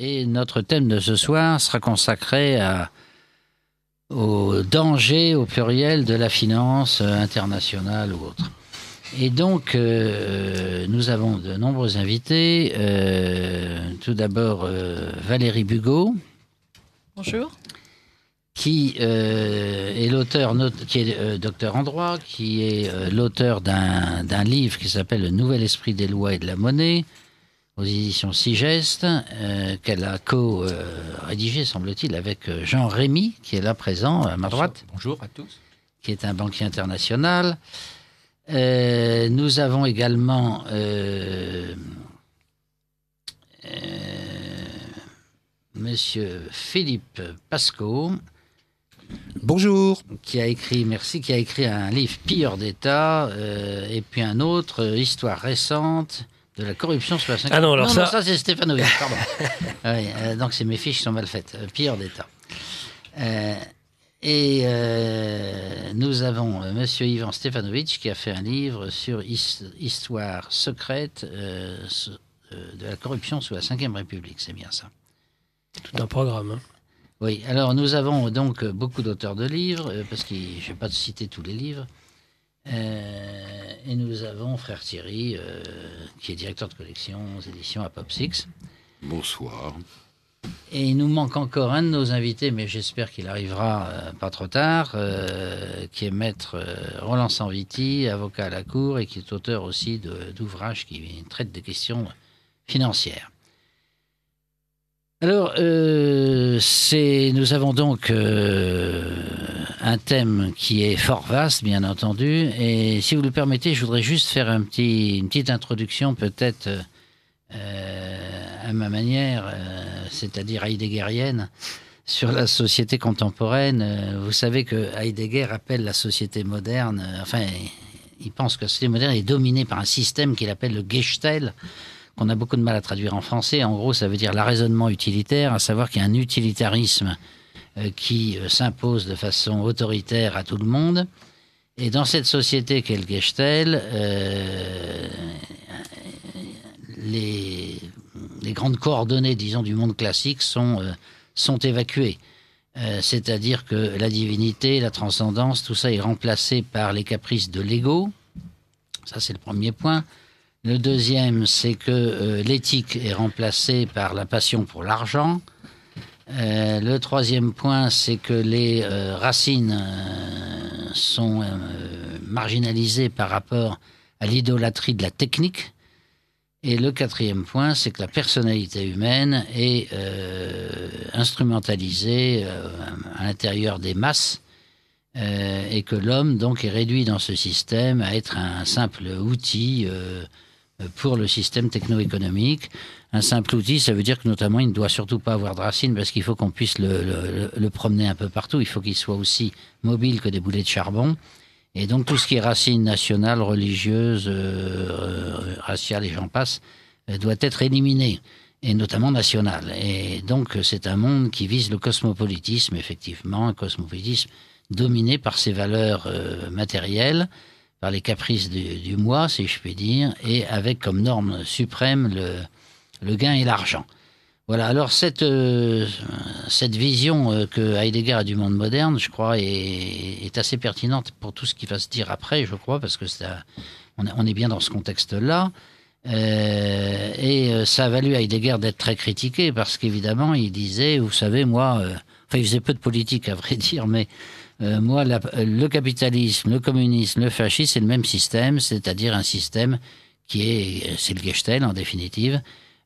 Et notre thème de ce soir sera consacré au danger, au pluriel, de la finance internationale ou autre. Et donc, nous avons de nombreux invités. Tout d'abord, Valérie Bugeaud. Bonjour. Qui est l'auteur, qui est docteur en droit, qui est l'auteur d'un livre qui s'appelle Le Nouvel Esprit des lois et de la monnaie, aux éditions Sigest, qu'elle a co-rédigé, semble-t-il, avec Jean Rémy, qui est là présent, à ma droite. Bonjour à tous. Qui est un banquier international. Nous avons également Monsieur Philippe Pascot. Bonjour. Qui a écrit un livre Pilleur d'État, et puis un autre, Histoire récente de la corruption sous la Ve. Ah non, alors non, ça c'est Stéphanovic, pardon. Oui, donc c'est mes fiches qui sont mal faites. Pilleur d'État. Nous avons Monsieur Ivan Stefanovic qui a fait un livre sur histoire secrète de la corruption sous la Ve République. C'est bien ça. Tout un programme. Hein. Oui, alors nous avons donc beaucoup d'auteurs de livres, parce que je ne vais pas citer tous les livres. Et nous avons Frère Thierry, qui est directeur de collection aux éditions Apopsix. Bonsoir. Et il nous manque encore un de nos invités, mais j'espère qu'il arrivera pas trop tard, qui est maître Roland Sanviti, avocat à la Cour, et qui est auteur aussi d'ouvrages qui traitent des questions financières. Alors, nous avons donc un thème qui est fort vaste, bien entendu, et si vous le permettez, je voudrais juste faire une petite introduction, peut-être à ma manière, c'est-à-dire heideggerienne, sur la société contemporaine. Vous savez que Heidegger appelle la société moderne, il pense que la société moderne est dominée par un système qu'il appelle le Gestell, qu'on a beaucoup de mal à traduire en français. En gros, ça veut dire l'arraisonnement utilitaire, à savoir qu'il y a un utilitarisme qui s'impose de façon autoritaire à tout le monde. Et dans cette société qu'est le Gestell, les grandes coordonnées, disons, du monde classique sont évacuées. C'est-à-dire que la divinité, la transcendance, tout ça est remplacé par les caprices de l'ego. Ça, c'est le premier point. Le deuxième, c'est que l'éthique est remplacée par la passion pour l'argent. Le troisième point, c'est que les racines sont marginalisées par rapport à l'idolâtrie de la technique. Et le quatrième point, c'est que la personnalité humaine est instrumentalisée à l'intérieur des masses, et que l'homme donc est réduit dans ce système à être un simple outil pour le système techno-économique. Un simple outil, ça veut dire que notamment il ne doit surtout pas avoir de racines, parce qu'il faut qu'on puisse le promener un peu partout. Il faut qu'il soit aussi mobile que des boulets de charbon. Et donc tout ce qui est racines nationales, religieuses, raciales et j'en passe, doit être éliminé, et notamment national. Et donc c'est un monde qui vise le cosmopolitisme, effectivement, un cosmopolitisme dominé par ses valeurs matérielles, par les caprices du moi, si je puis dire, et avec comme norme suprême le gain et l'argent. Voilà, alors cette vision que Heidegger a du monde moderne, je crois, est assez pertinente pour tout ce qui va se dire après, je crois, parce que on est bien dans ce contexte-là. Et ça a valu à Heidegger d'être très critiqué, parce qu'évidemment, il disait, vous savez, moi... il faisait peu de politique, à vrai dire, mais... moi, le capitalisme, le communisme, le fascisme, c'est le même système, c'est-à-dire un système c'est le Gestell en définitive,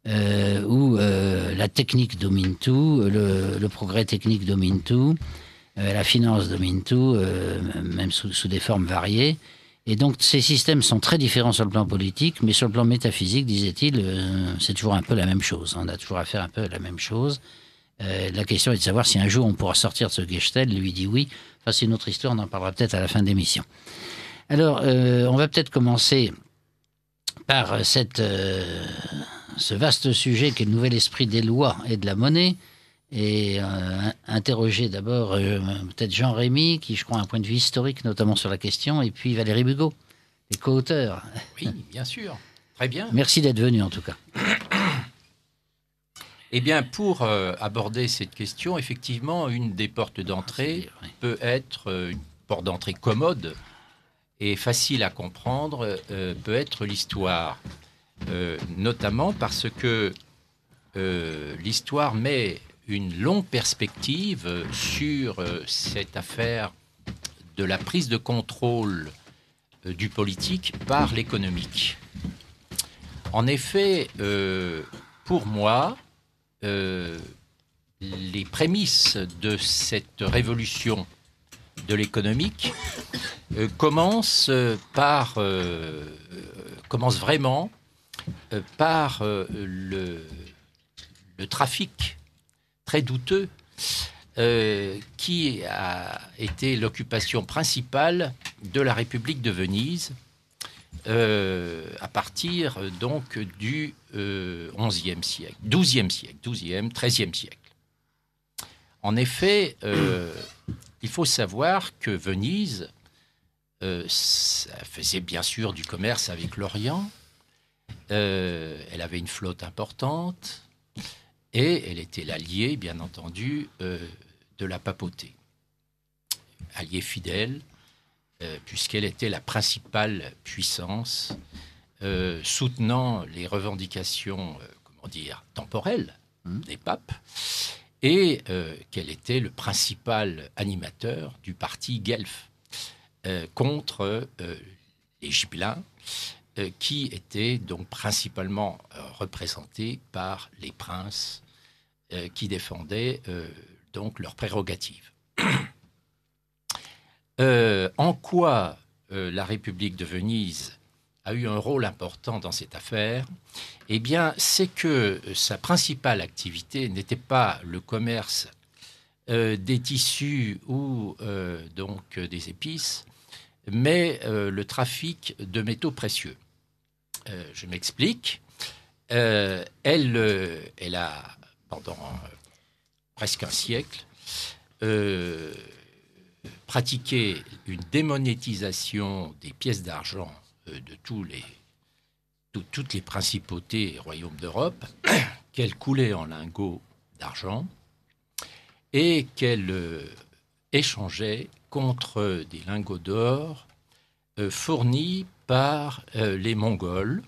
où la technique domine tout, le progrès technique domine tout, la finance domine tout, même sous des formes variées. Et donc ces systèmes sont très différents sur le plan politique, mais sur le plan métaphysique, disait-il, c'est toujours un peu la même chose. On a toujours à faire un peu la même chose. La question est de savoir si un jour on pourra sortir de ce Gestell. Lui dit oui. Enfin, c'est une autre histoire, on en parlera peut-être à la fin de l'émission. Alors, on va peut-être commencer par ce vaste sujet qu'est le nouvel esprit des lois et de la monnaie, et interroger d'abord peut-être Jean Rémy, qui je crois a un point de vue historique notamment sur la question, et puis Valérie Bugeaud, les co-auteurs. Oui, bien sûr. Très bien. Merci d'être venu en tout cas. Eh bien, pour aborder cette question, effectivement, une des portes d'entrée peut être une porte d'entrée commode et facile à comprendre, peut être l'histoire. Notamment parce que l'histoire met une longue perspective sur cette affaire de la prise de contrôle du politique par l'économique. En effet, pour moi, les prémices de cette révolution de l'économique commencent vraiment par le trafic très douteux qui a été l'occupation principale de la République de Venise à partir donc du XIe siècle, XIIe siècle, XIIIe siècle. En effet, il faut savoir que Venise ça faisait bien sûr du commerce avec l'Orient. Elle avait une flotte importante et elle était l'alliée, bien entendu, de la papauté. Alliée fidèle, puisqu'elle était la principale puissance soutenant les revendications, temporelles des papes, et qu'elle était le principal animateur du parti guelfe contre les Gibelins, qui étaient donc principalement représentés par les princes qui défendaient donc leurs prérogatives. En quoi la République de Venise a eu un rôle important dans cette affaire? Eh bien, c'est que sa principale activité n'était pas le commerce des tissus ou donc des épices, mais le trafic de métaux précieux. Je m'explique. Elle a, pendant presque un siècle, pratiqué une démonétisation des pièces d'argent de toutes les principautés et royaumes d'Europe, qu'elle coulait en lingots d'argent et qu'elle échangeait contre des lingots d'or fournis par les Mongols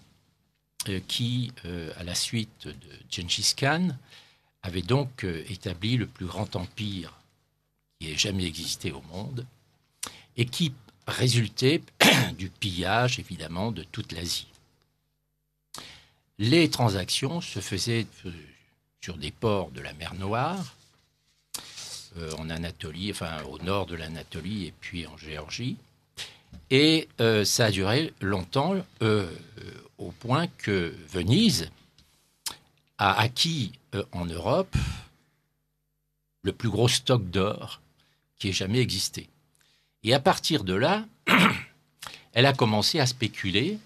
qui, à la suite de Gengis Khan, avaient donc établi le plus grand empire qui ait jamais existé au monde et qui résultait du pillage, évidemment, de toute l'Asie. Les transactions se faisaient sur des ports de la mer Noire, en Anatolie, enfin au nord de l'Anatolie et puis en Géorgie. Et ça a duré longtemps, au point que Venise a acquis en Europe le plus gros stock d'or qui ait jamais existé. Et à partir de là, elle a commencé à spéculer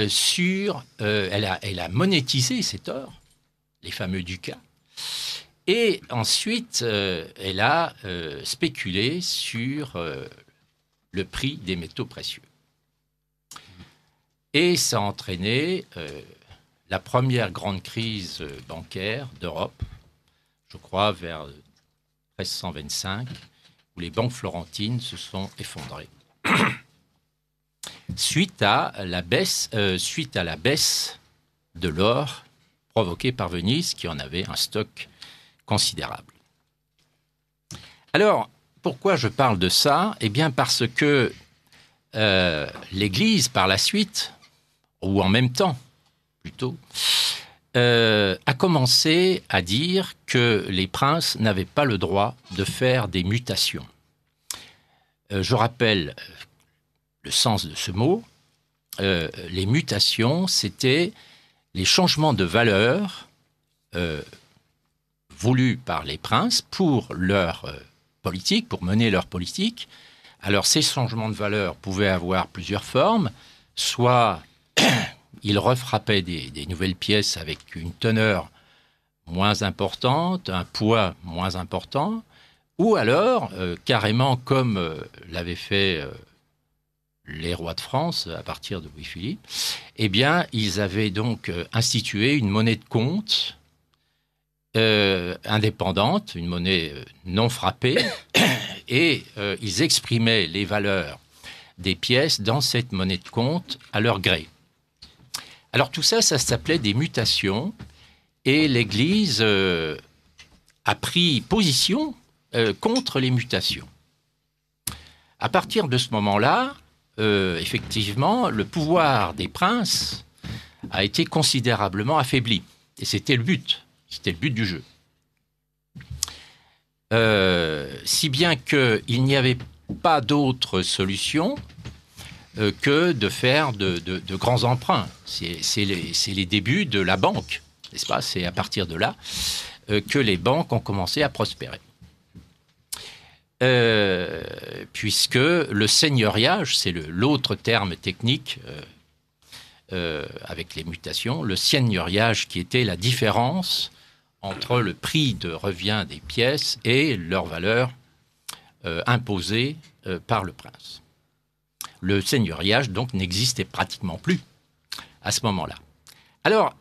sur... elle a monétisé cet or, les fameux ducats. Et ensuite, elle a spéculé sur le prix des métaux précieux. Et ça a entraîné la première grande crise bancaire d'Europe, je crois vers 1325, où les banques florentines se sont effondrées. Suite à la baisse de l'or provoquée par Venise, qui en avait un stock considérable. Alors, pourquoi je parle de ça? Eh bien, parce que l'Église, par la suite, ou en même temps, plutôt, a commencé à dire que les princes n'avaient pas le droit de faire des mutations. Je rappelle le sens de ce mot. Les mutations, c'était les changements de valeur voulus par les princes pour leur politique, pour mener leur politique. Alors, ces changements de valeur pouvaient avoir plusieurs formes. Soit ils refrappaient des nouvelles pièces avec une teneur moins importante, un poids moins important, ou alors, carrément comme l'avait fait les rois de France, à partir de Louis-Philippe, eh bien, ils avaient donc institué une monnaie de compte indépendante, une monnaie non frappée, et ils exprimaient les valeurs des pièces dans cette monnaie de compte à leur gré. Alors tout ça, ça s'appelait des mutations, et l'Église a pris position contre les mutations. À partir de ce moment-là, effectivement, le pouvoir des princes a été considérablement affaibli. Et c'était le but du jeu. Si bien qu'il n'y avait pas d'autre solution que de faire de grands emprunts. C'est les débuts de la banque, n'est-ce pas? C'est à partir de là que les banques ont commencé à prospérer. Puisque le seigneuriage, c'est l'autre terme technique avec les mutations, le seigneuriage qui était la différence entre le prix de revient des pièces et leur valeur imposée par le prince. Le seigneuriage, donc, n'existait pratiquement plus à ce moment-là. Alors,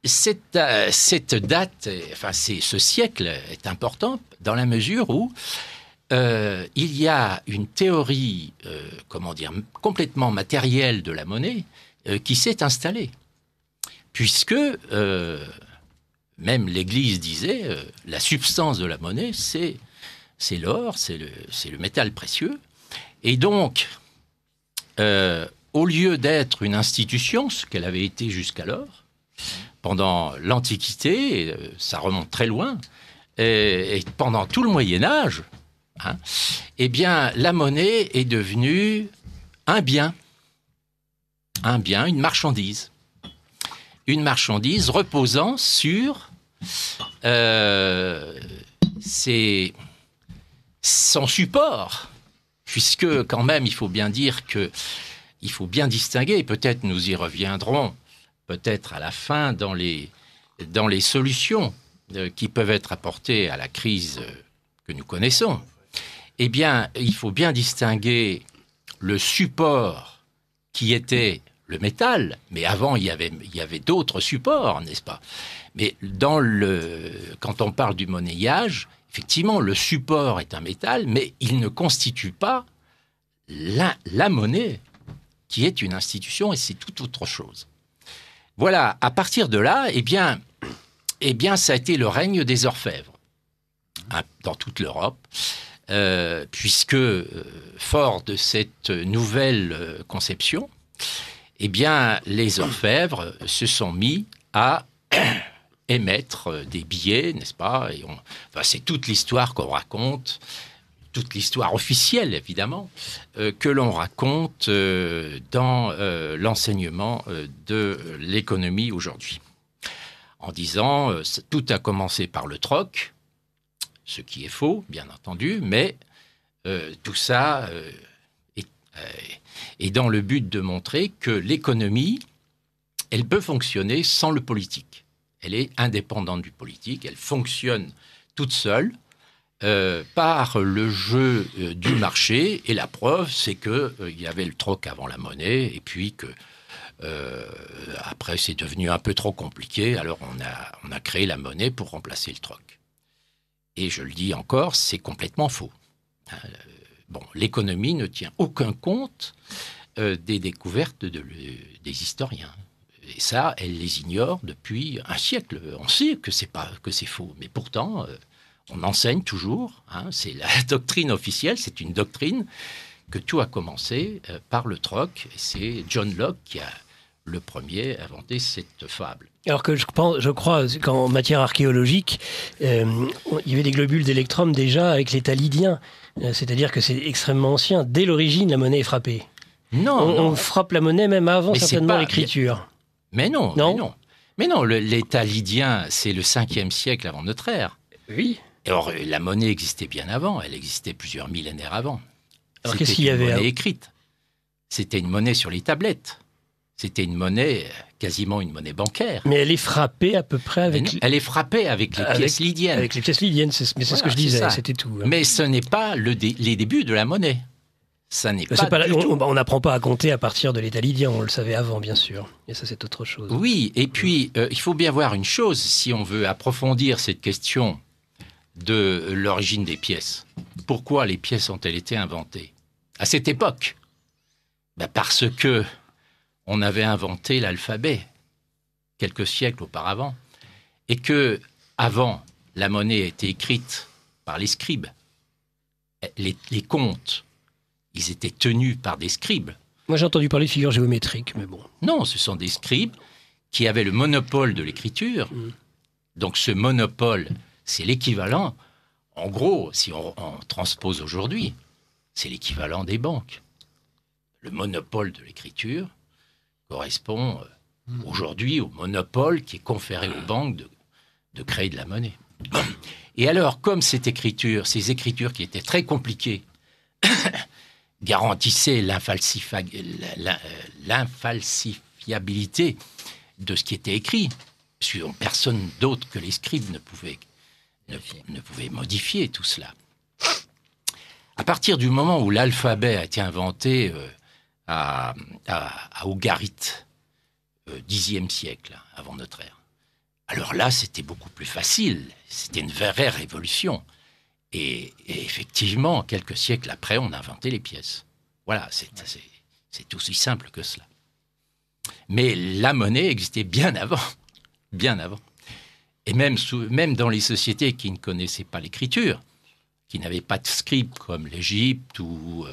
cette date, enfin, ce siècle est important dans la mesure où il y a une théorie, complètement matérielle de la monnaie qui s'est installée. Puisque, même l'Église disait, la substance de la monnaie, c'est l'or, c'est le métal précieux. Et donc, au lieu d'être une institution, ce qu'elle avait été jusqu'alors, pendant l'Antiquité, ça remonte très loin, et pendant tout le Moyen-Âge, eh bien, la monnaie est devenue un bien, une marchandise. Une marchandise reposant sur son support, puisque quand même, il faut bien dire qu'il faut bien distinguer, peut-être nous y reviendrons, peut-être à la fin, dans les solutions qui peuvent être apportées à la crise que nous connaissons. Eh bien, il faut bien distinguer le support qui était le métal, mais avant, il y avait d'autres supports, n'est-ce pas? Mais quand on parle du monnayage, effectivement, le support est un métal, mais il ne constitue pas la monnaie, qui est une institution, et c'est tout autre chose. Voilà, à partir de là, eh bien, ça a été le règne des orfèvres, dans toute l'Europe, puisque, fort de cette nouvelle conception, eh bien, les orfèvres se sont mis à émettre des billets, n'est-ce pas? C'est toute l'histoire qu'on raconte, toute l'histoire officielle, évidemment, que l'on raconte dans l'enseignement de l'économie aujourd'hui. En disant, tout a commencé par le troc, ce qui est faux, bien entendu, mais tout ça est dans le but de montrer que l'économie, elle peut fonctionner sans le politique. Elle est indépendante du politique, elle fonctionne toute seule par le jeu du marché. Et la preuve, c'est qu'il y avait le troc avant la monnaie, et puis que après, c'est devenu un peu trop compliqué, alors on a créé la monnaie pour remplacer le troc. Et je le dis encore, c'est complètement faux. L'économie ne tient aucun compte des découvertes des historiens. Et ça, elle les ignore depuis un siècle. On sait que c'est faux, mais pourtant, on enseigne toujours. C'est la doctrine officielle, c'est une doctrine que tout a commencé par le troc. Et c'est John Locke qui a le premier inventé cette fable. Alors que je crois qu'en matière archéologique, il y avait des globules d'électrum déjà avec les Talydiens. C'est-à-dire que c'est extrêmement ancien. Dès l'origine, la monnaie est frappée. On frappe la monnaie même avant certainement l'écriture. Mais non. Les Talydiens, c'est le 5e siècle avant notre ère. Oui. Or, la monnaie existait bien avant. Elle existait plusieurs millénaires avant. Alors qu'est-ce qu'il y avait? C'était une monnaie écrite. C'était une monnaie sur les tablettes. C'était une monnaie, quasiment une monnaie bancaire. Mais elle est frappée à peu près avec... Elle est frappée avec les pièces lydiennes. Avec les pièces lydiennes, c'est ce que je disais, c'était tout. Mais ce n'est pas les débuts de la monnaie. Ça n'est pas du tout... On n'apprend pas à compter à partir de l'État lydien, on le savait avant, bien sûr. Et ça, c'est autre chose. Oui, et puis, il faut bien voir une chose, si on veut approfondir cette question de l'origine des pièces. Pourquoi les pièces ont-elles été inventées à cette époque? Parce que on avait inventé l'alphabet quelques siècles auparavant, et que avant, la monnaie a été écrite par les scribes. Les comptes, ils étaient tenus par des scribes. Moi, j'ai entendu parler de figures géométriques, mais bon. Non, ce sont des scribes qui avaient le monopole de l'écriture. Donc, ce monopole, c'est l'équivalent, en gros, si on transpose aujourd'hui, c'est l'équivalent des banques. Le monopole de l'écriture correspond aujourd'hui au monopole qui est conféré aux banques de créer de la monnaie. Et alors, comme ces écritures qui étaient très compliquées, garantissaient l'infalsifiabilité de ce qui était écrit, parce que personne d'autre que les scribes ne pouvait modifier tout cela. À partir du moment où l'alphabet a été inventé à Ougarit, 10e siècle avant notre ère, alors là, c'était beaucoup plus facile. C'était une vraie révolution. Et effectivement, quelques siècles après, on a inventé les pièces. Voilà, c'est aussi simple que cela. Mais la monnaie existait bien avant. Bien avant. Et même dans les sociétés qui ne connaissaient pas l'écriture, qui n'avaient pas de scribe comme l'Égypte ou...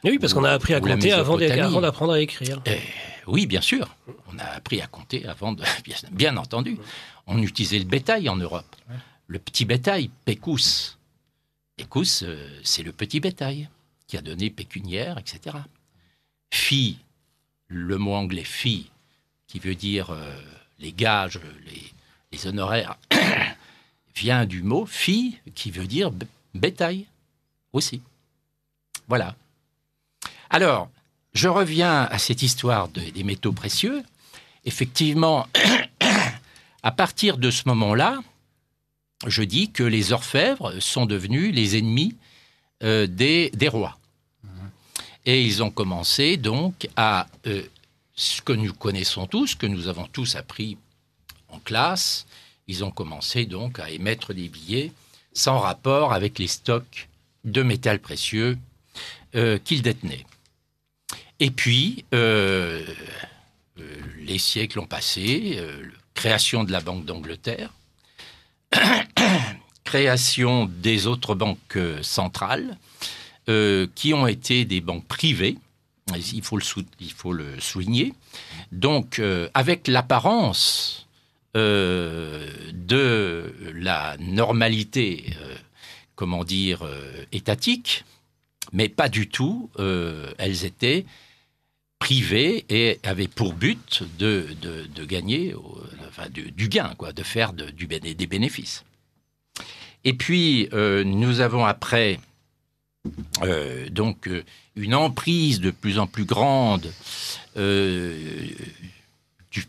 oui, parce qu'on a appris à compter avant d'apprendre à écrire. Oui, bien sûr. On a appris à compter avant de... Bien entendu. On utilisait le bétail en Europe. Le petit bétail, pécus. Pécus, c'est le petit bétail qui a donné pécuniaire, etc. Fille, le mot anglais fille, qui veut dire les gages, les honoraires, vient du mot fille, qui veut dire bétail aussi. Voilà. Alors, je reviens à cette histoire des métaux précieux. Effectivement, à partir de ce moment-là, je dis que les orfèvres sont devenus les ennemis des rois. Et ils ont commencé donc à ce que nous connaissons tous, que nous avons tous appris en classe. Ils ont commencé donc à émettre des billets sans rapport avec les stocks de métal précieux qu'ils détenaient. Et puis, les siècles ont passé, création de la Banque d'Angleterre, création des autres banques centrales, qui ont été des banques privées, il faut le souligner, donc avec l'apparence de la normalité, étatique, mais pas du tout, elles étaient privées et avaient pour but de gagner, du gain, de faire des bénéfices. Et puis, nous avons après une emprise de plus en plus grande du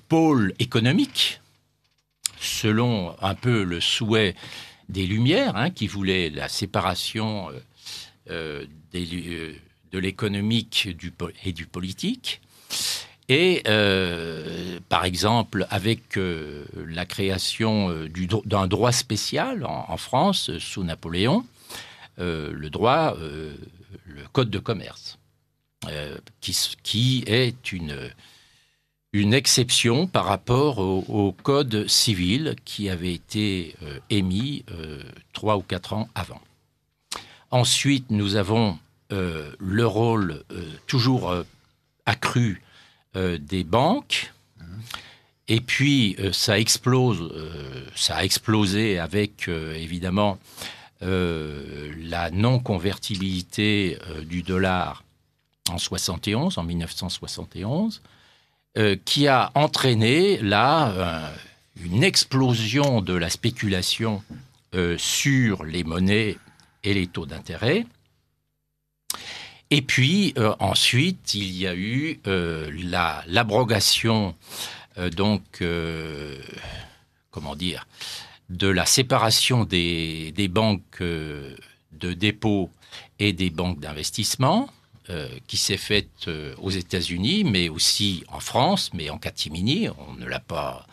pôle économique, selon un peu le souhait des Lumières, qui voulaient la séparation de l'économique et du politique. Et, par exemple, avec la création d'un droit spécial en France, sous Napoléon, le code de commerce, qui est une exception par rapport au code civil qui avait été émis 3 ou 4 ans avant. Ensuite, nous avons le rôle toujours accru des banques, et puis ça a explosé avec évidemment la non-convertibilité du dollar en 1971, qui a entraîné là une explosion de la spéculation sur les monnaies et les taux d'intérêt. Et puis ensuite, il y a eu l'abrogation de la séparation des banques de dépôt et des banques d'investissement, qui s'est faite aux États-Unis, mais aussi en France, mais en catimini. On ne l'a pas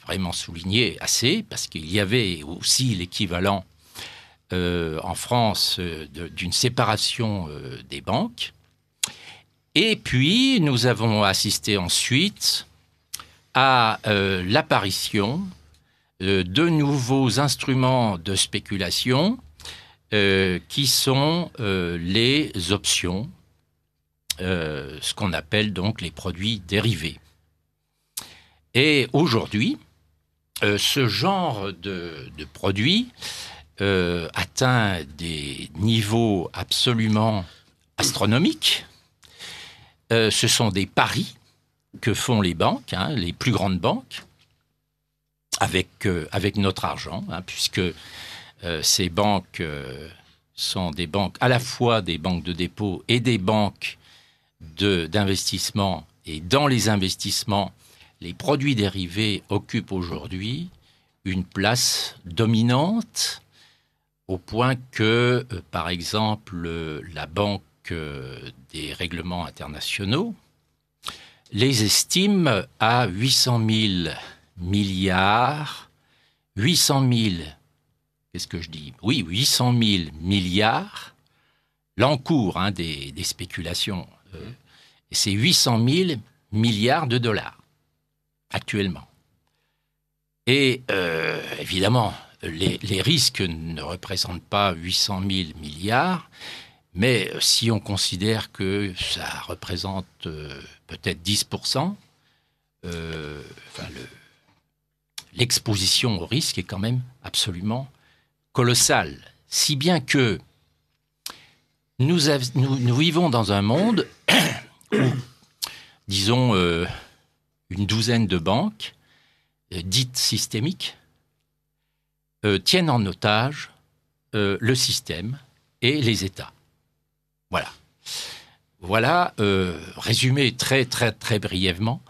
vraiment souligné assez, parce qu'il y avait aussi l'équivalent en France d'une séparation des banques. Et puis, nous avons assisté ensuite à l'apparition de nouveaux instruments de spéculation qui sont les options, ce qu'on appelle donc les produits dérivés. Et aujourd'hui, ce genre de produit atteint des niveaux absolument astronomiques. Ce sont des paris que font les banques, les plus grandes banques, avec notre argent, puisque ces banques sont des banques, à la fois des banques de dépôt et des banques d'investissement. Et dans les investissements, les produits dérivés occupent aujourd'hui une place dominante, au point que, par exemple, la Banque des règlements internationaux les estime à 800 000 milliards, 800 000, qu'est-ce que je dis ? Oui, 800 000 milliards, l'encours des spéculations, et c'est 800 000 milliards de dollars, actuellement. Et évidemment, les risques ne représentent pas 800 000 milliards, mais si on considère que ça représente peut-être 10%, l'exposition au risque est quand même absolument colossale. Si bien que nous vivons dans un monde où, disons, une douzaine de banques dites systémiques tiennent en otage le système et les États. Voilà, résumé très, très, très brièvement,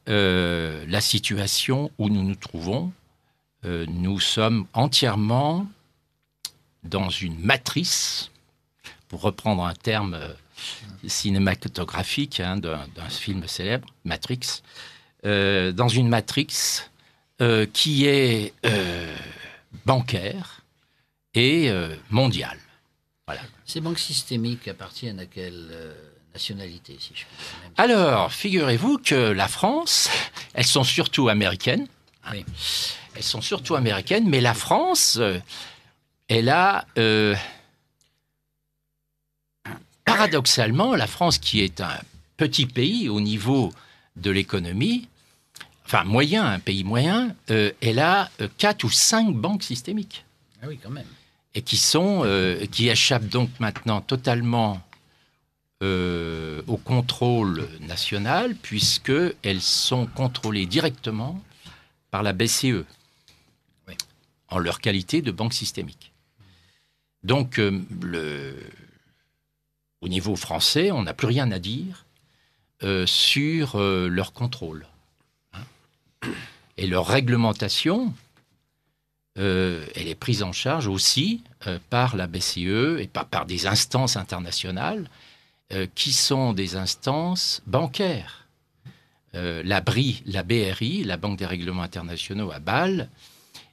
la situation où nous nous trouvons. Nous sommes entièrement dans une matrice, pour reprendre un terme cinématographique d'un film célèbre, Matrix, dans une matrix qui est bancaire et mondiale. Voilà. Ces banques systémiques appartiennent à quelle nationalité, si je puis dire? Alors, figurez-vous que la France, elles sont surtout américaines. Oui. Elles sont surtout américaines, mais la France, elle a... paradoxalement, la France, qui est un petit pays au niveau de l'économie, enfin moyen, un pays moyen, elle a 4 ou 5 banques systémiques. Ah oui, quand même. Et qui échappent donc maintenant totalement au contrôle national, puisqu'elles sont contrôlées directement par la BCE, oui, en leur qualité de banque systémique. Donc, au niveau français, on n'a plus rien à dire sur leur contrôle. Et leur réglementation, elle est prise en charge aussi par la BCE et par des instances internationales qui sont des instances bancaires. La BRI, la Banque des règlements internationaux à Bâle,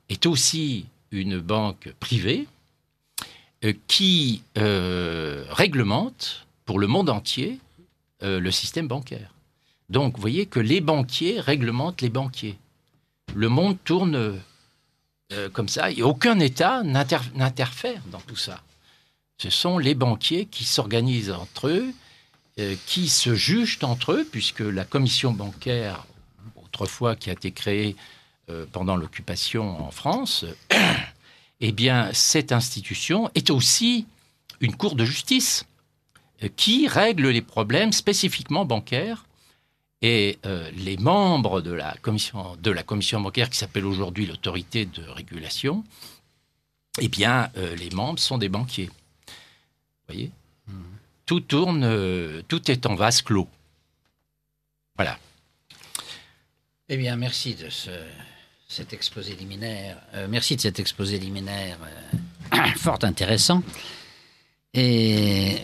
est aussi une banque privée qui réglemente pour le monde entier le système bancaire. Donc, vous voyez que les banquiers réglementent les banquiers. Le monde tourne comme ça, et aucun État n'interfère dans tout ça. Ce sont les banquiers qui s'organisent entre eux, qui se jugent entre eux, puisque la commission bancaire, autrefois qui a été créée pendant l'occupation en France, eh bien, cette institution est aussi une cour de justice qui règle les problèmes spécifiquement bancaires. Et les membres de la commission bancaire, qui s'appelle aujourd'hui l'autorité de régulation, eh bien, les membres sont des banquiers. Vous voyez ? Tout tourne, tout est en vase clos. Voilà. Eh bien, merci de cet exposé liminaire. Merci de cet exposé liminaire fort intéressant. Et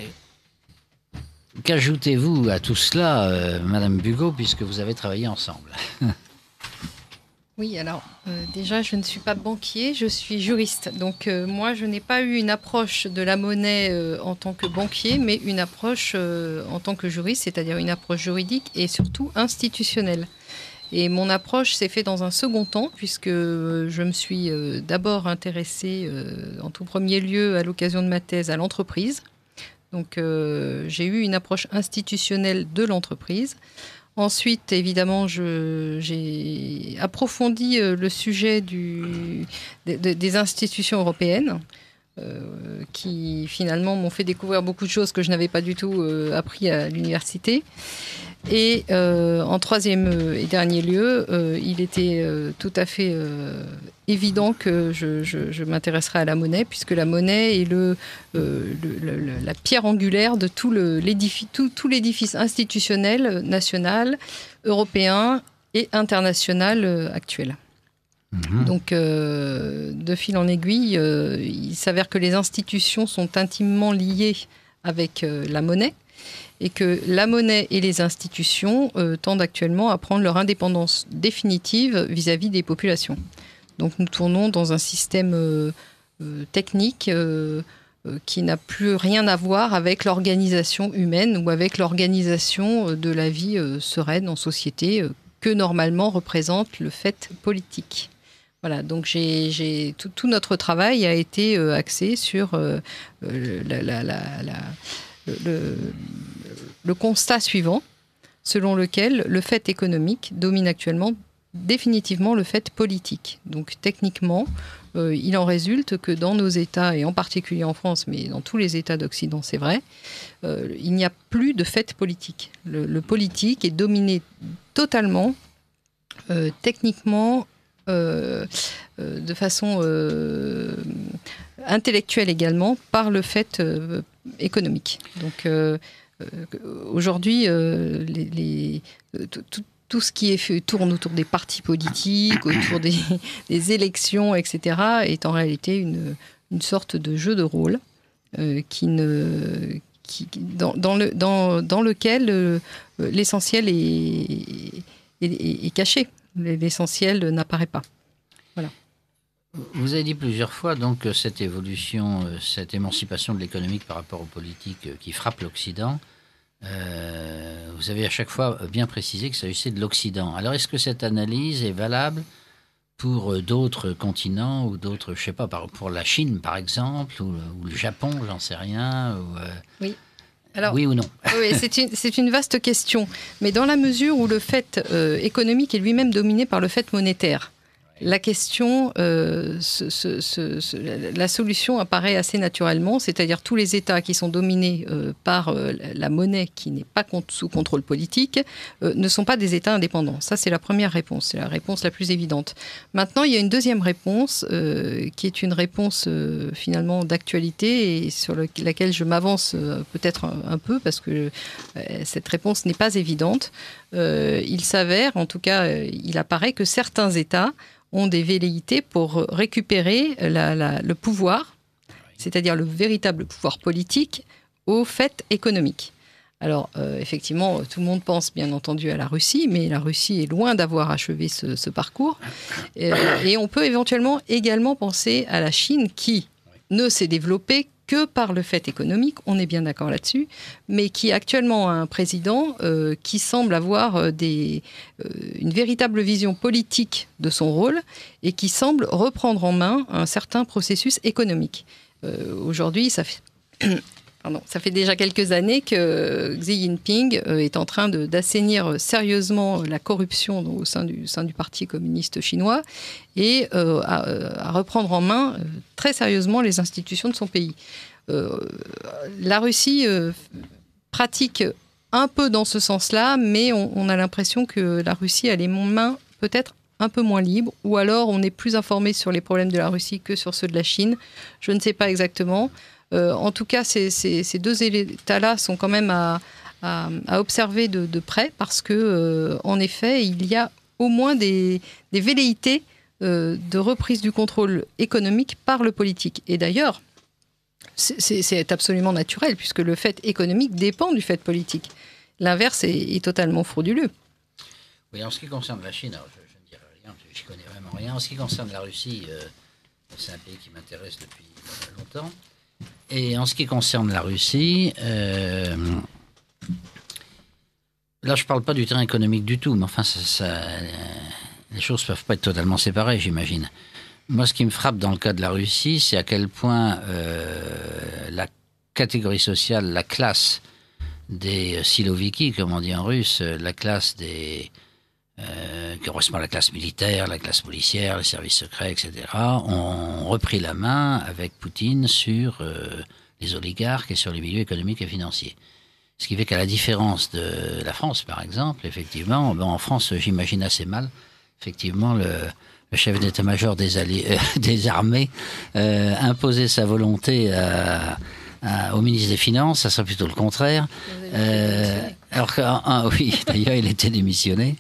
qu'ajoutez-vous à tout cela, Madame Bugeaud, puisque vous avez travaillé ensemble? Oui, alors déjà, je ne suis pas banquier, je suis juriste. Donc moi, je n'ai pas eu une approche de la monnaie en tant que banquier, mais une approche en tant que juriste, c'est-à-dire une approche juridique et surtout institutionnelle. Et mon approche s'est faite dans un second temps, puisque je me suis d'abord intéressée en tout premier lieu à l'occasion de ma thèse à l'entreprise. Donc j'ai eu une approche institutionnelle de l'entreprise. Ensuite, évidemment, j'ai approfondi le sujet des institutions européennes qui, finalement, m'ont fait découvrir beaucoup de choses que je n'avais pas du tout appris à l'université. Et en troisième et dernier lieu, il était tout à fait évident que je m'intéresserais à la monnaie, puisque la monnaie est la pierre angulaire de tout l'édifice institutionnel, national, européen et international actuel. Donc, de fil en aiguille, il s'avère que les institutions sont intimement liées avec la monnaie, et que la monnaie et les institutions tendent actuellement à prendre leur indépendance définitive vis-à-vis des populations. Donc nous tournons dans un système technique qui n'a plus rien à voir avec l'organisation humaine ou avec l'organisation de la vie sereine en société que normalement représente le fait politique. Voilà, donc tout notre travail a été axé sur le constat suivant, selon lequel le fait économique domine actuellement définitivement le fait politique. Donc techniquement, il en résulte que dans nos États, et en particulier en France, mais dans tous les États d'Occident, c'est vrai, il n'y a plus de fait politique. Le politique est dominé totalement, techniquement, de façon intellectuelle également, par le fait économique. Donc aujourd'hui, tout ce qui tourne autour des partis politiques, autour des élections, etc., est en réalité une sorte de jeu de rôle dans lequel l'essentiel est caché. L'essentiel n'apparaît pas. Voilà. Vous avez dit plusieurs fois donc que cette évolution, cette émancipation de l'économique par rapport aux politiques qui frappe l'Occident, vous avez à chaque fois bien précisé que ça s'agissait de l'Occident. Alors est-ce que cette analyse est valable pour d'autres continents ou d'autres, je ne sais pas, pour la Chine par exemple, ou le Japon, j'en sais rien Oui. Alors, oui ou non? Oui, c'est une vaste question. Mais dans la mesure où le fait économique est lui-même dominé par le fait monétaire, la question, la solution apparaît assez naturellement, c'est-à-dire tous les États qui sont dominés par la monnaie qui n'est pas sous contrôle politique ne sont pas des États indépendants. Ça, c'est la première réponse, c'est la réponse la plus évidente. Maintenant, il y a une deuxième réponse qui est une réponse finalement d'actualité et sur laquelle je m'avance peut-être un peu parce que cette réponse n'est pas évidente. Il s'avère, en tout cas, il apparaît que certains États ont des velléités pour récupérer le pouvoir, c'est-à-dire le véritable pouvoir politique, au fait économique. Alors, effectivement, tout le monde pense bien entendu à la Russie, mais la Russie est loin d'avoir achevé ce parcours. Et on peut éventuellement également penser à la Chine qui ne s'est développée que par le fait économique, on est bien d'accord là-dessus, mais qui actuellement a un président qui semble avoir une véritable vision politique de son rôle et qui semble reprendre en main un certain processus économique. Aujourd'hui, ça fait déjà quelques années que Xi Jinping est en train d'assainir sérieusement la corruption au sein du Parti communiste chinois et à reprendre en main très sérieusement les institutions de son pays. La Russie pratique un peu dans ce sens-là, mais on a l'impression que la Russie a les mains peut-être un peu moins libres, ou alors on est plus informé sur les problèmes de la Russie que sur ceux de la Chine. Je ne sais pas exactement. En tout cas, ces deux États-là sont quand même à observer de près parce que, en effet, il y a au moins des velléités de reprise du contrôle économique par le politique. Et d'ailleurs, C'est absolument naturel, puisque le fait économique dépend du fait politique. L'inverse est totalement frauduleux. Oui, en ce qui concerne la Chine, alors je ne dirai rien, parce que je n'y connais vraiment rien. En ce qui concerne la Russie, c'est un pays qui m'intéresse depuis longtemps. Et en ce qui concerne la Russie, là, je ne parle pas du terrain économique du tout, mais enfin, les choses ne peuvent pas être totalement séparées, j'imagine. Moi, ce qui me frappe dans le cas de la Russie, c'est à quel point la catégorie sociale, la classe des siloviki, comme on dit en russe, la classe des... qui correspond à la classe militaire, la classe policière, les services secrets, etc., ont repris la main avec Poutine sur les oligarques et sur les milieux économiques et financiers. Ce qui fait qu'à la différence de la France, par exemple, effectivement, en France, j'imagine assez mal, effectivement, le chef d'état-major des armées imposer sa volonté au ministre des Finances, ça serait plutôt le contraire. Alors que, oui, d'ailleurs, il était démissionné.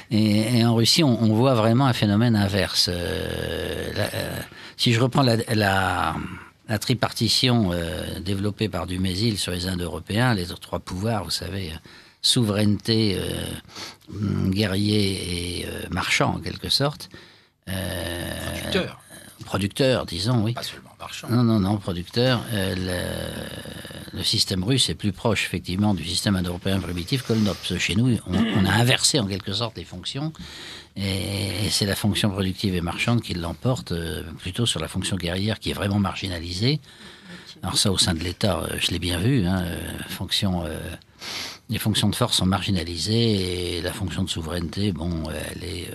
Et en Russie, on voit vraiment un phénomène inverse. Si je reprends la tripartition développée par Dumézil sur les Indo-Européens, les trois pouvoirs, vous savez, souveraineté, guerrier et marchand, en quelque sorte. Producteur, disons, oui. Pas seulement marchand. Non, producteur. Le système russe est plus proche, effectivement, du système indo-européen primitif que le nôtre. Parce que chez nous, on a inversé, en quelque sorte, les fonctions. Et c'est la fonction productive et marchande qui l'emporte plutôt sur la fonction guerrière qui est vraiment marginalisée. Alors ça, au sein de l'État, je l'ai bien vu, hein, les fonctions de force sont marginalisées et la fonction de souveraineté, bon, elle est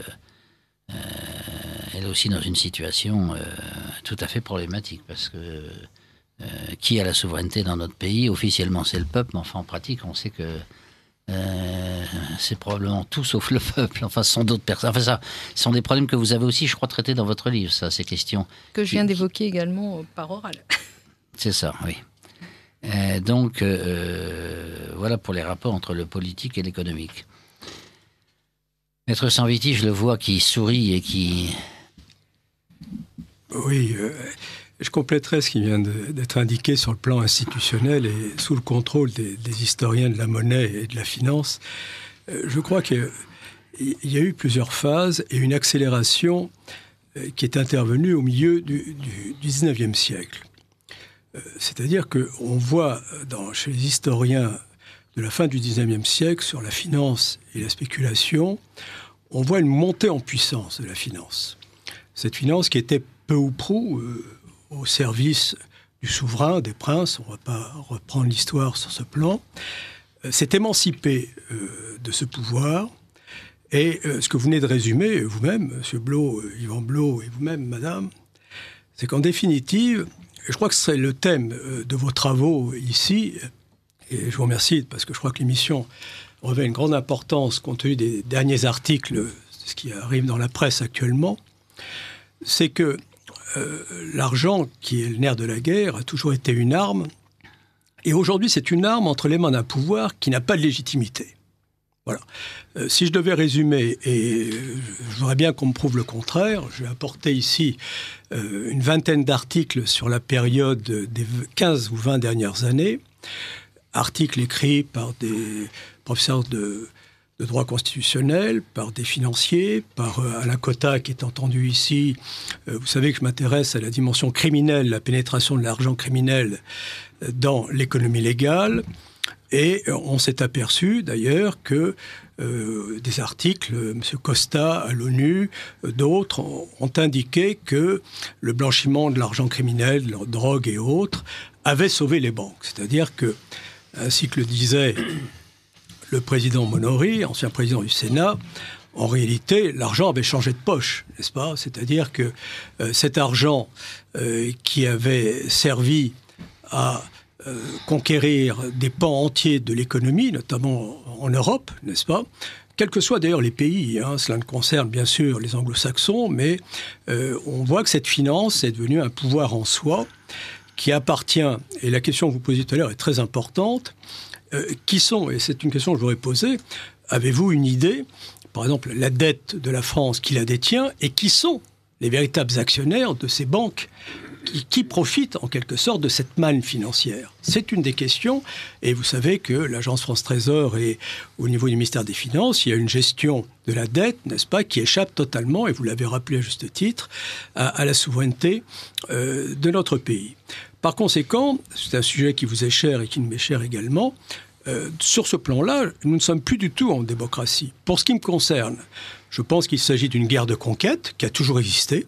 aussi dans une situation tout à fait problématique parce que qui a la souveraineté dans notre pays? Officiellement, c'est le peuple, mais enfin, en pratique, on sait que c'est probablement tout sauf le peuple. Enfin, ce sont d'autres personnes. Enfin, ça, ce sont des problèmes que vous avez aussi, je crois, traités dans votre livre, ça, ces questions. Que je viens d'évoquer également par oral. C'est ça, oui. Donc, voilà pour les rapports entre le politique et l'économique. Maître Sanviti, je le vois qui sourit et qui... Oui, je compléterai ce qui vient d'être indiqué sur le plan institutionnel et sous le contrôle des historiens de la monnaie et de la finance. Je crois qu'il y a eu plusieurs phases et une accélération qui est intervenue au milieu du 19e siècle. C'est-à-dire qu'on voit chez les historiens de la fin du 19e siècle sur la finance et la spéculation, on voit une montée en puissance de la finance. Cette finance qui était peu ou prou au service du souverain, des princes, on ne va pas reprendre l'histoire sur ce plan, s'est émancipée de ce pouvoir. Et ce que vous venez de résumer, vous-même, M. Blot, Yvan Blot, et vous-même, madame, c'est qu'en définitive, je crois que c'est le thème de vos travaux ici, et je vous remercie parce que je crois que l'émission revêt une grande importance compte tenu des derniers articles, ce qui arrive dans la presse actuellement, c'est que l'argent, qui est le nerf de la guerre, a toujours été une arme, et aujourd'hui c'est une arme entre les mains d'un pouvoir qui n'a pas de légitimité. Voilà. Si je devais résumer, et je voudrais bien qu'on me prouve le contraire, je vais apporter ici une vingtaine d'articles sur la période des 15 ou 20 dernières années, articles écrits par des professeurs de droit constitutionnel, par des financiers, par Alain Cotta qui est entendu ici. Vous savez que je m'intéresse à la dimension criminelle, la pénétration de l'argent criminel dans l'économie légale. Et on s'est aperçu d'ailleurs que des articles, M. Costa à l'ONU, d'autres ont indiqué que le blanchiment de l'argent criminel, de la drogue et autres, avait sauvé les banques. C'est-à-dire que, ainsi que le disait le président Monory, ancien président du Sénat, en réalité, l'argent avait changé de poche, n'est-ce pas? C'est-à-dire que cet argent qui avait servi à conquérir des pans entiers de l'économie, notamment en Europe, n'est-ce pas? Quels que soient d'ailleurs les pays, hein, cela ne concerne bien sûr les anglo-saxons, mais on voit que cette finance est devenue un pouvoir en soi qui appartient, et la question que vous posiez tout à l'heure est très importante, qui sont, et c'est une question que je voudrais poser, avez-vous une idée, par exemple, la dette de la France qui la détient, et qui sont les véritables actionnaires de ces banques qui profite en quelque sorte de cette manne financière? C'est une des questions. Et vous savez que l'Agence France Trésor et au niveau du ministère des Finances, il y a une gestion de la dette, n'est-ce pas, qui échappe totalement, et vous l'avez rappelé à juste titre, à la souveraineté de notre pays. Par conséquent, c'est un sujet qui vous est cher et qui m'est cher également. Sur ce plan-là, nous ne sommes plus du tout en démocratie. Pour ce qui me concerne, je pense qu'il s'agit d'une guerre de conquête qui a toujours existé.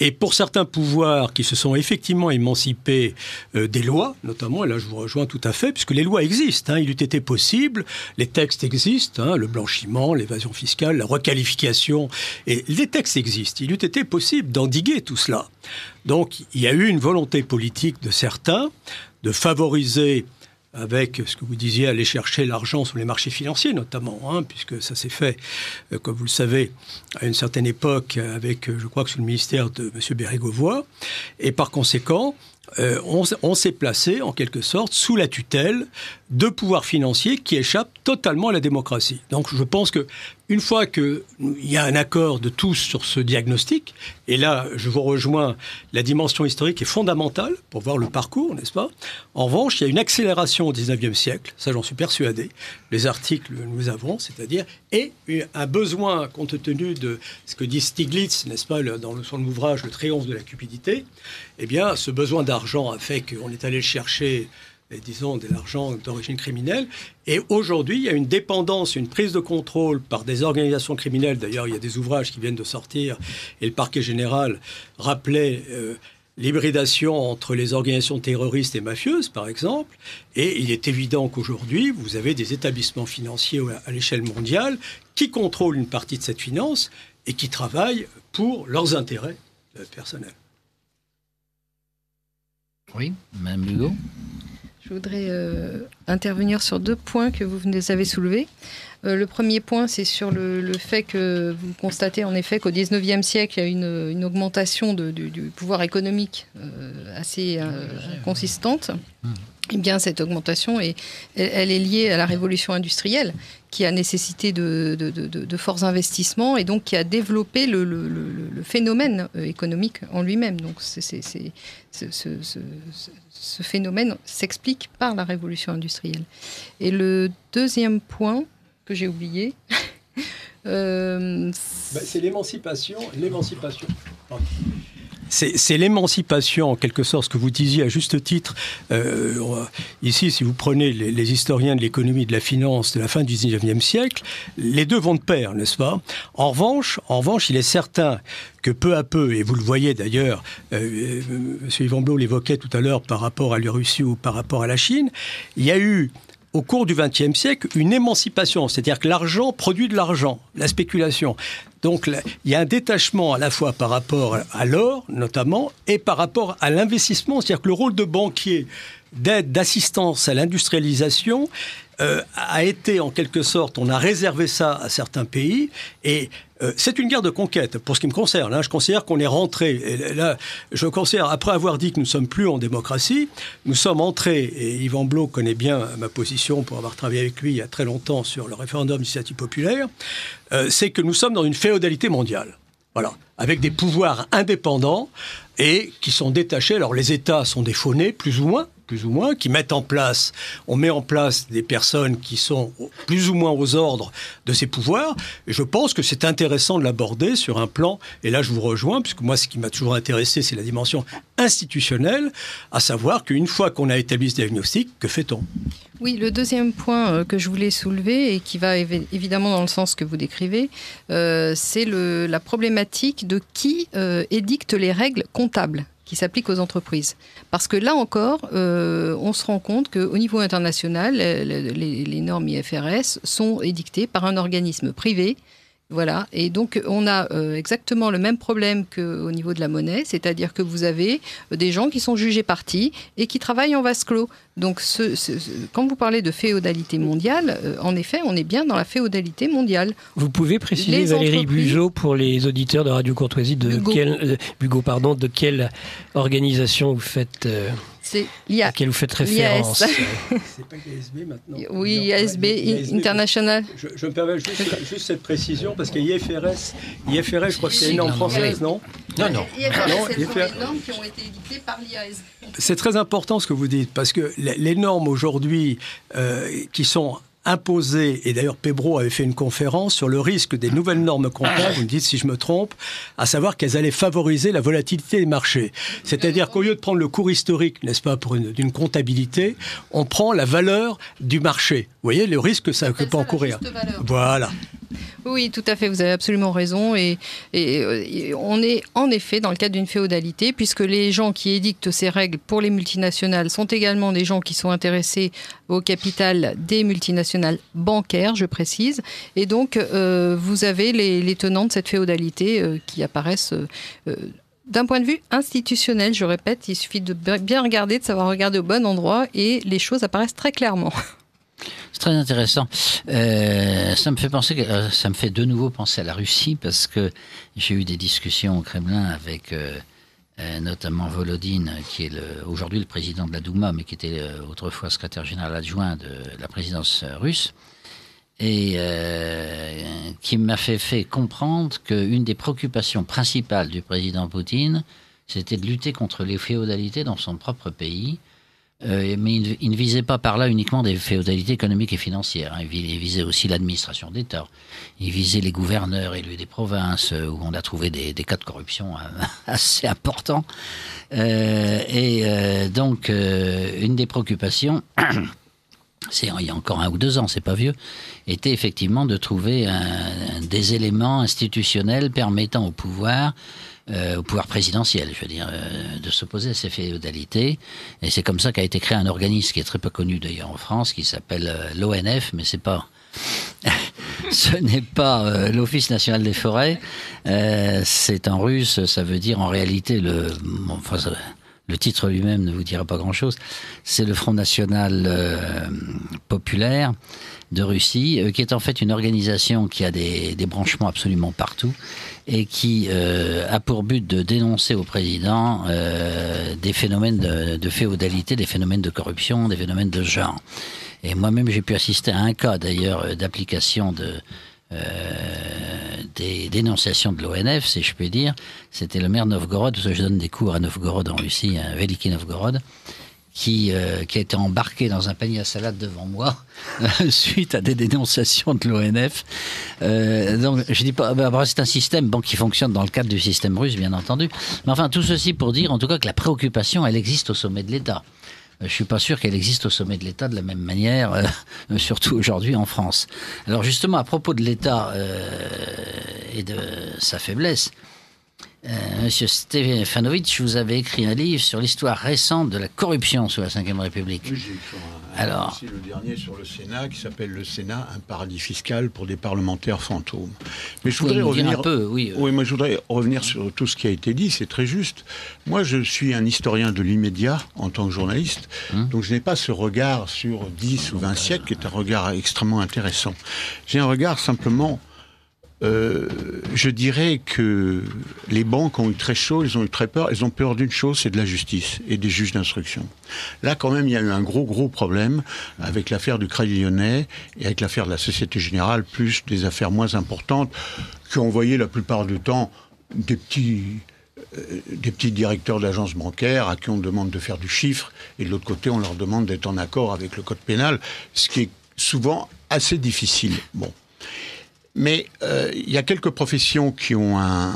Et pour certains pouvoirs qui se sont effectivement émancipés des lois, notamment, et là je vous rejoins tout à fait, puisque les lois existent, il eût été possible, les textes existent, le blanchiment, l'évasion fiscale, la requalification, et les textes existent. Il eût été possible d'endiguer tout cela. Donc il y a eu une volonté politique de certains de favoriser, avec ce que vous disiez, aller chercher l'argent sur les marchés financiers notamment, puisque ça s'est fait, comme vous le savez, à une certaine époque, avec, je crois que sous le ministère de M. Bérégovoy, et par conséquent, on s'est placé, en quelque sorte, sous la tutelle de pouvoirs financiers qui échappent totalement à la démocratie. Donc je pense qu'une fois qu'il y a un accord de tous sur ce diagnostic, et là je vous rejoins, la dimension historique est fondamentale pour voir le parcours, n'est-ce pas? En revanche, il y a une accélération au XIXe siècle, ça j'en suis persuadé, les articles nous avons, c'est-à-dire, et un besoin, compte tenu de ce que dit Stiglitz, n'est-ce pas, dans son ouvrage « Le triomphe de la cupidité », eh bien ce besoin d'argent a fait qu'on est allé le chercher, disons, de l'argent d'origine criminelle. Et aujourd'hui, il y a une dépendance, une prise de contrôle par des organisations criminelles. D'ailleurs, il y a des ouvrages qui viennent de sortir et le parquet général rappelait l'hybridation entre les organisations terroristes et mafieuses, par exemple. Et il est évident qu'aujourd'hui, vous avez des établissements financiers à l'échelle mondiale qui contrôlent une partie de cette finance et qui travaillent pour leurs intérêts personnels. Oui, Mme Hugo. Je voudrais intervenir sur 2 points que vous avez soulevés. Le premier point, c'est sur le fait que vous constatez en effet qu'au XIXe siècle, il y a une augmentation du pouvoir économique assez consistante. Eh bien, cette augmentation, elle est liée à la révolution industrielle qui a nécessité de forts investissements et donc qui a développé le phénomène économique en lui-même. Donc, ce phénomène s'explique par la révolution industrielle. Et le deuxième point que j'ai oublié... c'est l'émancipation. C'est l'émancipation, en quelque sorte, ce que vous disiez à juste titre. Ici, si vous prenez les historiens de l'économie et de la finance de la fin du XIXe siècle, les deux vont de pair, n'est-ce pas? En revanche, il est certain que peu à peu, et vous le voyez d'ailleurs, M. Yvan Blot l'évoquait tout à l'heure par rapport à la Russie ou par rapport à la Chine, il y a eu, au cours du XXe siècle, une émancipation, c'est-à-dire que l'argent produit de l'argent, la spéculation. Donc il y a un détachement à la fois par rapport à l'or, notamment, et par rapport à l'investissement, c'est-à-dire que le rôle de banquier, d'aide, d'assistance à l'industrialisation a été en quelque sorte, on a réservé ça à certains pays, et c'est une guerre de conquête, pour ce qui me concerne. Je considère qu'on est rentré, et là, je considère, après avoir dit que nous ne sommes plus en démocratie, nous sommes entrés, et Yvan Blot connaît bien ma position pour avoir travaillé avec lui il y a très longtemps sur le référendum d'initiative populaire, c'est que nous sommes dans une féodalité mondiale. Voilà, avec des pouvoirs indépendants et qui sont détachés. Alors les États sont des faunés, plus ou moins, qui mettent en place, on met en place des personnes qui sont plus ou moins aux ordres de ces pouvoirs. Et je pense que c'est intéressant de l'aborder sur un plan, et là je vous rejoins, puisque moi ce qui m'a toujours intéressé, c'est la dimension institutionnelle, à savoir qu'une fois qu'on a établi ce diagnostic, que fait-on ? Oui, le deuxième point que je voulais soulever et qui va évidemment dans le sens que vous décrivez, c'est la problématique de qui édicte les règles comptables qui s'appliquent aux entreprises. Parce que là encore, on se rend compte qu'au niveau international, les normes IFRS sont édictées par un organisme privé. Voilà, et donc on a exactement le même problème qu'au niveau de la monnaie, c'est-à-dire que vous avez des gens qui sont jugés partis et qui travaillent en vase clos. Donc quand vous parlez de féodalité mondiale, en effet, on est bien dans la féodalité mondiale. Vous pouvez préciser, Valérie Bugeaud, pour les auditeurs de Radio Courtoisie, de quelle organisation vous faites C'est l'IA. Auquel vous faites référence. C'est pas l'IASB maintenant. Oui, IASB, International. Je me permets juste cette précision, parce que IFRS, je crois que c'est une norme française, non? Non. IFRS, ce sont les normes qui ont été édictées par l'IASB. C'est très important ce que vous dites, parce que les normes aujourd'hui qui sont imposées, et d'ailleurs Pebro avait fait une conférence sur le risque des nouvelles normes comptables, vous me dites si je me trompe, à savoir qu'elles allaient favoriser la volatilité des marchés. C'est-à-dire qu'au lieu de prendre le cours historique, n'est-ce pas, d'une comptabilité, on prend la valeur du marché. Vous voyez le risque que ça peut encourir. Voilà. Oui, tout à fait, vous avez absolument raison. Et on est en effet dans le cadre d'une féodalité, puisque les gens qui édictent ces règles pour les multinationales sont également des gens qui sont intéressés au capital des multinationales bancaires, je précise. Et donc, vous avez les tenants de cette féodalité qui apparaissent... d'un point de vue institutionnel, je répète, il suffit de bien regarder, de savoir regarder au bon endroit, et les choses apparaissent très clairement. C'est très intéressant. Ça me fait de nouveau penser à la Russie, parce que j'ai eu des discussions au Kremlin avec notamment Volodine, qui est aujourd'hui le président de la Douma, mais qui était autrefois secrétaire général adjoint de la présidence russe, et qui m'a fait comprendre qu'une des préoccupations principales du président Poutine, c'était de lutter contre les féodalités dans son propre pays. Mais il ne visait pas par là uniquement des féodalités économiques et financières. Il visait aussi l'administration d'État. Il visait les gouverneurs élus des provinces, où on a trouvé des cas de corruption assez importants. Donc, une des préoccupations, il y a encore 1 ou 2 ans, c'est pas vieux, était effectivement de trouver des éléments institutionnels permettant au pouvoir présidentiel, je veux dire, de s'opposer à ces féodalités. Et c'est comme ça qu'a été créé un organisme qui est très peu connu d'ailleurs en France, qui s'appelle l'ONF, mais ce n'est pas l'Office national des forêts. C'est en russe, ça veut dire en réalité le titre lui-même ne vous dira pas grand-chose. C'est le Front national populaire de Russie, qui est en fait une organisation qui a des branchements absolument partout, et qui a pour but de dénoncer au président des phénomènes de féodalité, des phénomènes de corruption, des phénomènes de genre. Et moi-même, j'ai pu assister à un cas, d'ailleurs, d'application des dénonciations de l'ONF, si je puis dire. C'était le maire de Novgorod, parce que je donne des cours à Novgorod en Russie, à Veliki Novgorod, qui a été embarqué dans un panier à salade devant moi suite à des dénonciations de l'ONF. Donc je dis pas, c'est un système qui fonctionne dans le cadre du système russe, bien entendu. Mais enfin, tout ceci pour dire, en tout cas, que la préoccupation, elle existe au sommet de l'État. Je suis pas sûr qu'elle existe au sommet de l'État de la même manière, surtout aujourd'hui en France. Alors justement, à propos de l'État et de sa faiblesse, Monsieur Stefanovic, vous avez écrit un livre sur l'histoire récente de la corruption sous la Ve République. Oui, j'ai écrit aussi le dernier sur le Sénat, qui s'appelle Le Sénat, un paradis fiscal pour des parlementaires fantômes. Mais je voudrais revenir un peu, oui. Oui, moi je voudrais revenir sur tout ce qui a été dit, c'est très juste. Moi, je suis un historien de l'immédiat en tant que journaliste, donc je n'ai pas ce regard sur 10 ou 20 siècles, qui est un regard extrêmement intéressant. J'ai un regard simplement... je dirais que les banques ont eu très chaud, ils ont eu très peur. Elles ont peur d'une chose, c'est de la justice et des juges d'instruction. Là, quand même, il y a eu un gros problème avec l'affaire du Crédit Lyonnais et avec l'affaire de la Société Générale, plus des affaires moins importantes qui ont envoyé la plupart du temps des petits directeurs d'agences bancaires à qui on demande de faire du chiffre, et de l'autre côté, on leur demande d'être en accord avec le code pénal, ce qui est souvent assez difficile. Bon. Mais il y a quelques professions qui ont un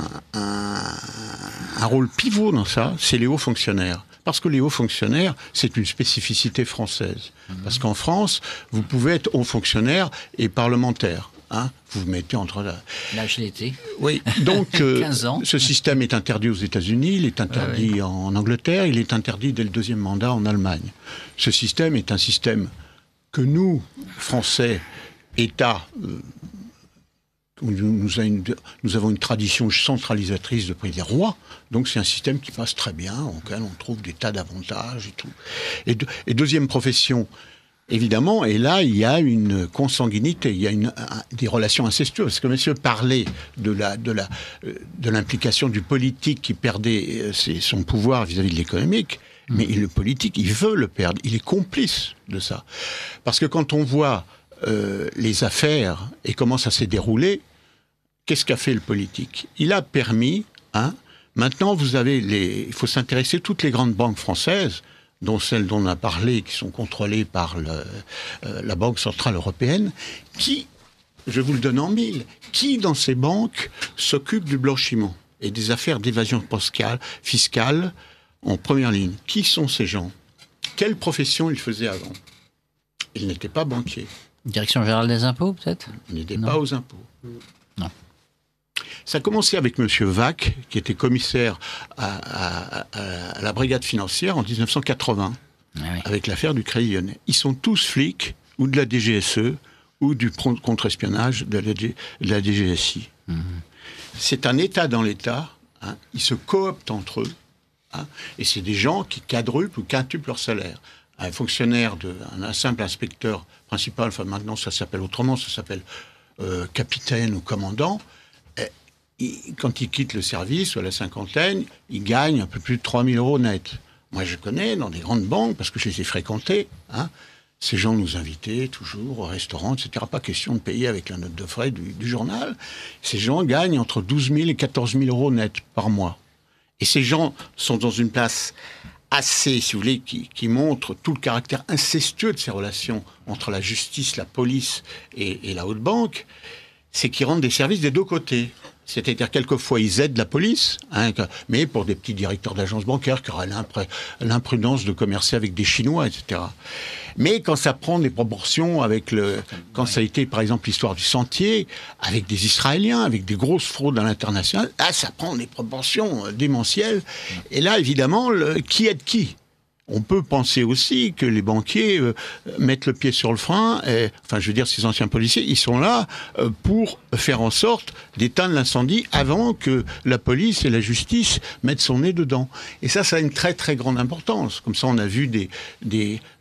rôle pivot dans ça, c'est les hauts fonctionnaires. Parce que les hauts fonctionnaires, c'est une spécificité française. Parce qu'en France, vous pouvez être haut fonctionnaire et parlementaire. Hein, vous vous mettez entre là. Là, je l'ai été. Oui, donc 15 ans. Ce système est interdit aux États-Unis, il est interdit en Angleterre, il est interdit dès le 2e mandat en Allemagne. Ce système est un système que nous, Français, État... Nous avons une tradition centralisatrice de prix des rois, donc c'est un système qui passe très bien, auquel on trouve des tas d'avantages et tout. Et deuxième profession, évidemment, et là il y a une consanguinité, il y a des relations incestueuses. Parce que monsieur parlait de l'implication du politique qui perdait son pouvoir vis-à-vis de l'économique. Mais le politique, il veut le perdre. Il est complice de ça. Parce que quand on voit les affaires et comment ça s'est déroulé, qu'est-ce qu'a fait le politique? Il a permis, maintenant vous avez il faut s'intéresser à toutes les grandes banques françaises, dont celles dont on a parlé, qui sont contrôlées par la Banque Centrale Européenne, qui, je vous le donne en mille, qui dans ces banques s'occupe du blanchiment et des affaires d'évasion fiscale en première ligne? Qui sont ces gens? Quelle profession ils faisaient avant? Ils n'étaient pas banquiers. Direction générale des impôts, peut-être? Ils n'étaient pas aux impôts. Non. Ça a commencé avec M. Vac, qui était commissaire à la brigade financière en 1980, avec l'affaire du Crédit Lyonnais. Ils sont tous flics, ou de la DGSE, ou du contre-espionnage de la DGSI. C'est un État dans l'État, ils se cooptent entre eux, et c'est des gens qui quadruplent ou quintuplent leur salaire. Un fonctionnaire, un simple inspecteur principal, enfin maintenant ça s'appelle autrement, ça s'appelle capitaine ou commandant, quand il quitte le service, ou à la cinquantaine, il gagne un peu plus de 3 000 € net. Moi je connais dans des grandes banques, parce que je les ai fréquentés, ces gens nous invitaient toujours au restaurant, etc. Pas question de payer avec la note de frais du journal. Ces gens gagnent entre 12 000 et 14 000 € net par mois. Et ces gens sont dans une place assez, si vous voulez, qui montre tout le caractère incestueux de ces relations entre la justice, la police et la haute banque, c'est qu'ils rendent des services des deux côtés. C'est-à-dire, quelquefois, ils aident la police, mais pour des petits directeurs d'agences bancaires qui auraient l'imprudence de commercer avec des Chinois, etc. Mais quand ça prend des proportions quand ça a été, par exemple, l'histoire du Sentier, avec des Israéliens, avec des grosses fraudes à l'international, là, ça prend des proportions démentielles. Et là, évidemment, qui aide qui? On peut penser aussi que les banquiers mettent le pied sur le frein. Ces anciens policiers, ils sont là pour faire en sorte d'éteindre l'incendie avant que la police et la justice mettent son nez dedans. Et ça a une très très grande importance. Comme ça, on a vu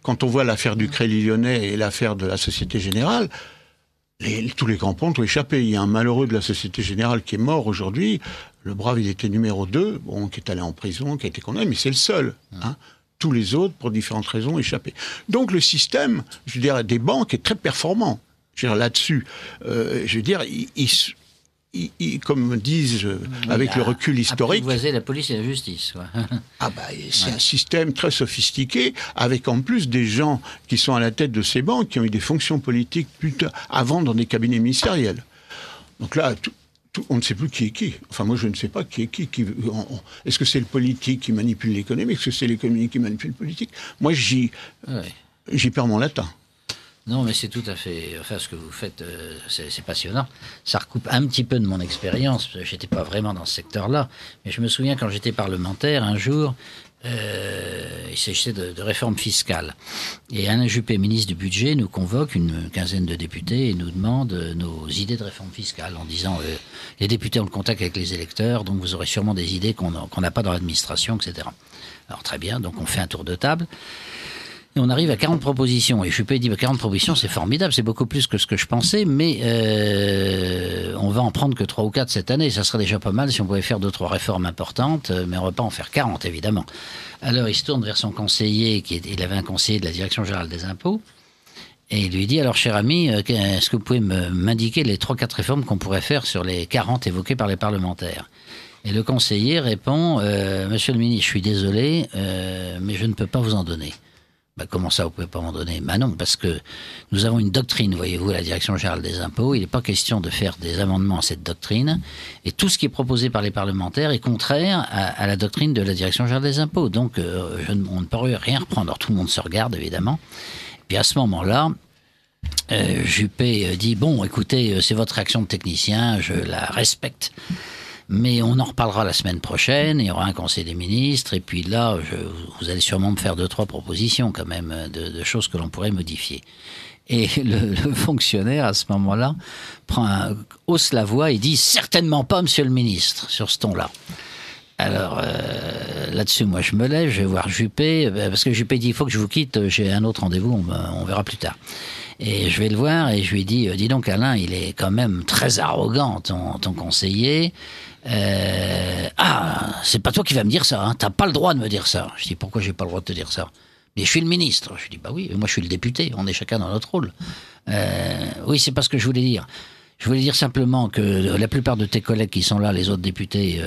quand on voit l'affaire du Crédit Lyonnais et l'affaire de la Société Générale, tous les grands ponts ont échappé. Il y a un malheureux de la Société Générale qui est mort aujourd'hui. Le brave, il était numéro 2, qui est allé en prison, qui a été condamné, mais c'est le seul. Tous les autres, pour différentes raisons, échappé. Donc le système, des banques est très performant. Là-dessus, comme disent avec le recul historique... Apprivoiser la police et la justice. C'est un système très sophistiqué, avec en plus des gens qui sont à la tête de ces banques, qui ont eu des fonctions politiques avant dans des cabinets ministériels. Donc là... on ne sait plus qui est qui. Enfin, moi, je ne sais pas qui est qui. Est-ce que c'est le politique qui manipule l'économie? Est-ce que c'est l'économie qui manipule le politique? Moi, j'y perds mon latin. Non, mais c'est tout à fait... ce que vous faites, c'est passionnant. Ça recoupe un petit peu de mon expérience. Je n'étais pas vraiment dans ce secteur-là. Mais je me souviens, quand j'étais parlementaire, un jour... il s'agissait de réforme fiscale. Et Alain Juppé, ministre du Budget, nous convoque une quinzaine de députés et nous demande nos idées de réforme fiscale en disant les députés ont le contact avec les électeurs, donc vous aurez sûrement des idées qu'on n'a pas dans l'administration, etc. Alors très bien, donc on fait un tour de table. Et on arrive à 40 propositions. Et Juppé dit 40 propositions, c'est formidable, c'est beaucoup plus que ce que je pensais, mais on va en prendre que 3 ou 4 cette année. Ça serait déjà pas mal si on pouvait faire 2-3 réformes importantes, mais on ne va pas en faire 40, évidemment. Alors il se tourne vers son conseiller, il avait un conseiller de la Direction générale des impôts, et il lui dit, alors cher ami, est-ce que vous pouvez m'indiquer les 3-4 réformes qu'on pourrait faire sur les 40 évoquées par les parlementaires? Et le conseiller répond, monsieur le ministre, je suis désolé, mais je ne peux pas vous en donner. Comment ça, vous ne pouvez pas m'en donner? Non, parce que nous avons une doctrine, voyez-vous, à la Direction générale des impôts. Il n'est pas question de faire des amendements à cette doctrine. Et tout ce qui est proposé par les parlementaires est contraire à la doctrine de la Direction générale des impôts. Donc, on ne peut rien reprendre. Alors, tout le monde se regarde, évidemment. Puis à ce moment-là, Juppé dit, bon, écoutez, c'est votre réaction de technicien, je la respecte. Mais on en reparlera la semaine prochaine, il y aura un conseil des ministres, et puis là, vous allez sûrement me faire 2-3 propositions quand même, de choses que l'on pourrait modifier. Et le fonctionnaire, à ce moment-là, hausse la voix et dit « Certainement pas, monsieur le ministre », sur ce ton-là. Alors, là-dessus, moi, je me lève, je vais voir Juppé, parce que Juppé dit « Il faut que je vous quitte, j'ai un autre rendez-vous, on verra plus tard ». Et je vais le voir et je lui dis, dis donc Alain, il est quand même très arrogant, ton conseiller. C'est pas toi qui vas me dire ça, hein. T'as pas le droit de me dire ça. Je dis, pourquoi j'ai pas le droit de te dire ça? Mais je suis le ministre. Je dis, bah oui, moi je suis le député, on est chacun dans notre rôle. Oui, c'est pas ce que je voulais dire. Je voulais dire simplement que la plupart de tes collègues qui sont là, les autres députés,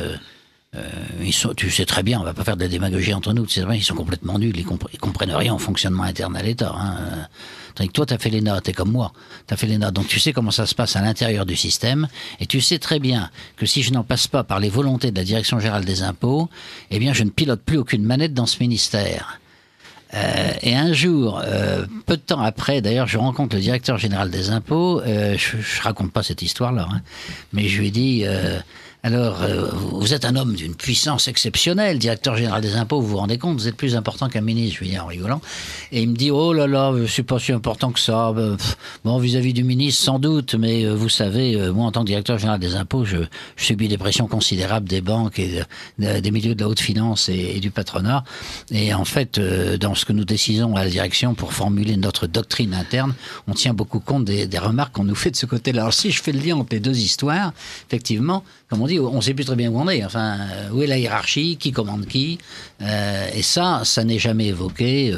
tu sais très bien, on va pas faire de la démagogie entre nous, tu sais très bien, ils sont complètement nuls, ils comprennent rien au fonctionnement interne à l'État. Hein. Tandis que toi, tu as fait l'ENA, t'es comme moi, tu as fait l'ENA, donc tu sais comment ça se passe à l'intérieur du système, et tu sais très bien que si je n'en passe pas par les volontés de la Direction Générale des Impôts, eh bien je ne pilote plus aucune manette dans ce ministère. Et un jour, peu de temps après, d'ailleurs, je rencontre le directeur général des impôts. Je raconte pas cette histoire-là, hein, mais je lui ai dit alors, vous êtes un homme d'une puissance exceptionnelle, directeur général des impôts, vous vous rendez compte, vous êtes plus important qu'un ministre, je lui dis en rigolant. Et il me dit, oh là là, je suis pas si important que ça. Bon, vis-à-vis du ministre, sans doute, mais vous savez, moi, en tant que directeur général des impôts, je subis des pressions considérables des banques et des milieux de la haute finance et du patronat. Et en fait, dans ce que nous décidons à la direction pour formuler notre doctrine interne, on tient beaucoup compte des remarques qu'on nous fait de ce côté-là. Alors, si je fais le lien entre les deux histoires, effectivement, comme on dit, on ne sait plus très bien où on est. Enfin, où est la hiérarchie, qui commande qui, et ça n'est jamais évoqué,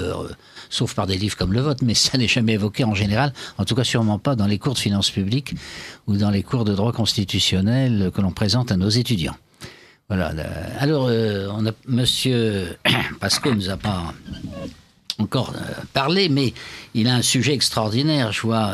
sauf par des livres comme le vôtre, mais ça n'est jamais évoqué en général, en tout cas sûrement pas dans les cours de finances publiques ou dans les cours de droit constitutionnel que l'on présente à nos étudiants. Voilà. Alors, Monsieur Pasco ne nous a pas encore parlé, mais il a un sujet extraordinaire, je vois...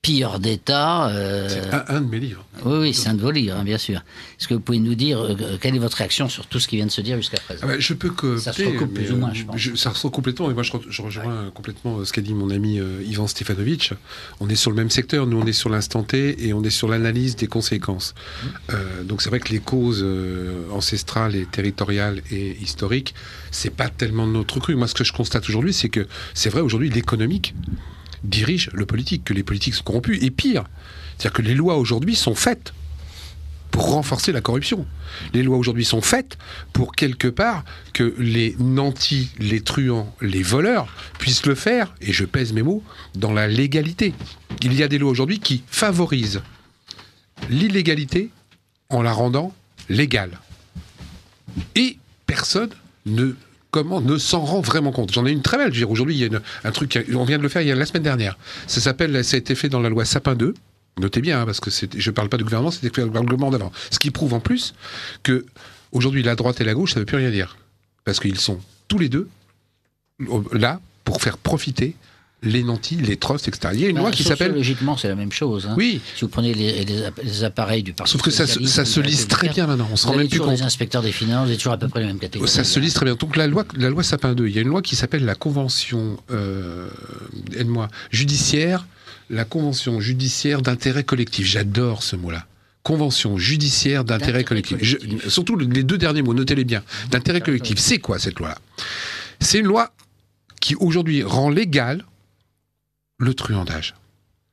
Pilleur d'État. C'est un de mes livres. Oui, c'est un de vos livres, hein, bien sûr. Est-ce que vous pouvez nous dire quelle est votre réaction sur tout ce qui vient de se dire jusqu'à présent? Je peux que. Ça se recoupe plus ou moins, je pense. Ça se recoupe complètement, et moi je rejoins complètement ce qu'a dit mon ami Ivan Stefanovic. On est sur le même secteur, nous on est sur l'instant T et on est sur l'analyse des conséquences. Donc c'est vrai que les causes ancestrales et territoriales et historiques, c'est pas tellement notre cru. Moi ce que je constate aujourd'hui, c'est que c'est vrai aujourd'hui l'économique dirige le politique, que les politiques sont corrompus. Et pire, c'est-à-dire que les lois aujourd'hui sont faites pour renforcer la corruption. Les lois aujourd'hui sont faites pour, quelque part, que les nantis, les truands, les voleurs puissent le faire, et je pèse mes mots, dans la légalité. Il y a des lois aujourd'hui qui favorisent l'illégalité en la rendant légale. Et personne ne s'en rend vraiment compte. J'en ai une très belle. Je veux dire, aujourd'hui, il y a un truc, on vient de le faire la semaine dernière. Ça a été fait dans la loi Sapin 2. Notez bien, hein, parce que je ne parle pas du gouvernement, c'était le gouvernement d'avant. Ce qui prouve en plus que aujourd'hui, la droite et la gauche, ça ne veut plus rien dire. Parce qu'ils sont tous les deux là pour faire profiter les nantis, les trusts, etc. Il y a une loi qui s'appelle... Logiquement, c'est la même chose. Hein. Oui. Si vous prenez les appareils du Parti Sauf que ça se lise très bien maintenant. On se rend même plus compte. Les inspecteurs des finances, vous êtes toujours à peu près les mêmes catégories. Ça se lise très bien. Donc la loi Sapin 2, il y a une loi qui s'appelle la Convention judiciaire, la Convention judiciaire d'intérêt collectif. J'adore ce mot-là. Convention judiciaire d'intérêt collectif. Surtout les deux derniers mots, notez-les bien. D'intérêt collectif. C'est quoi cette loi-là? C'est une loi qui aujourd'hui rend légal le truandage.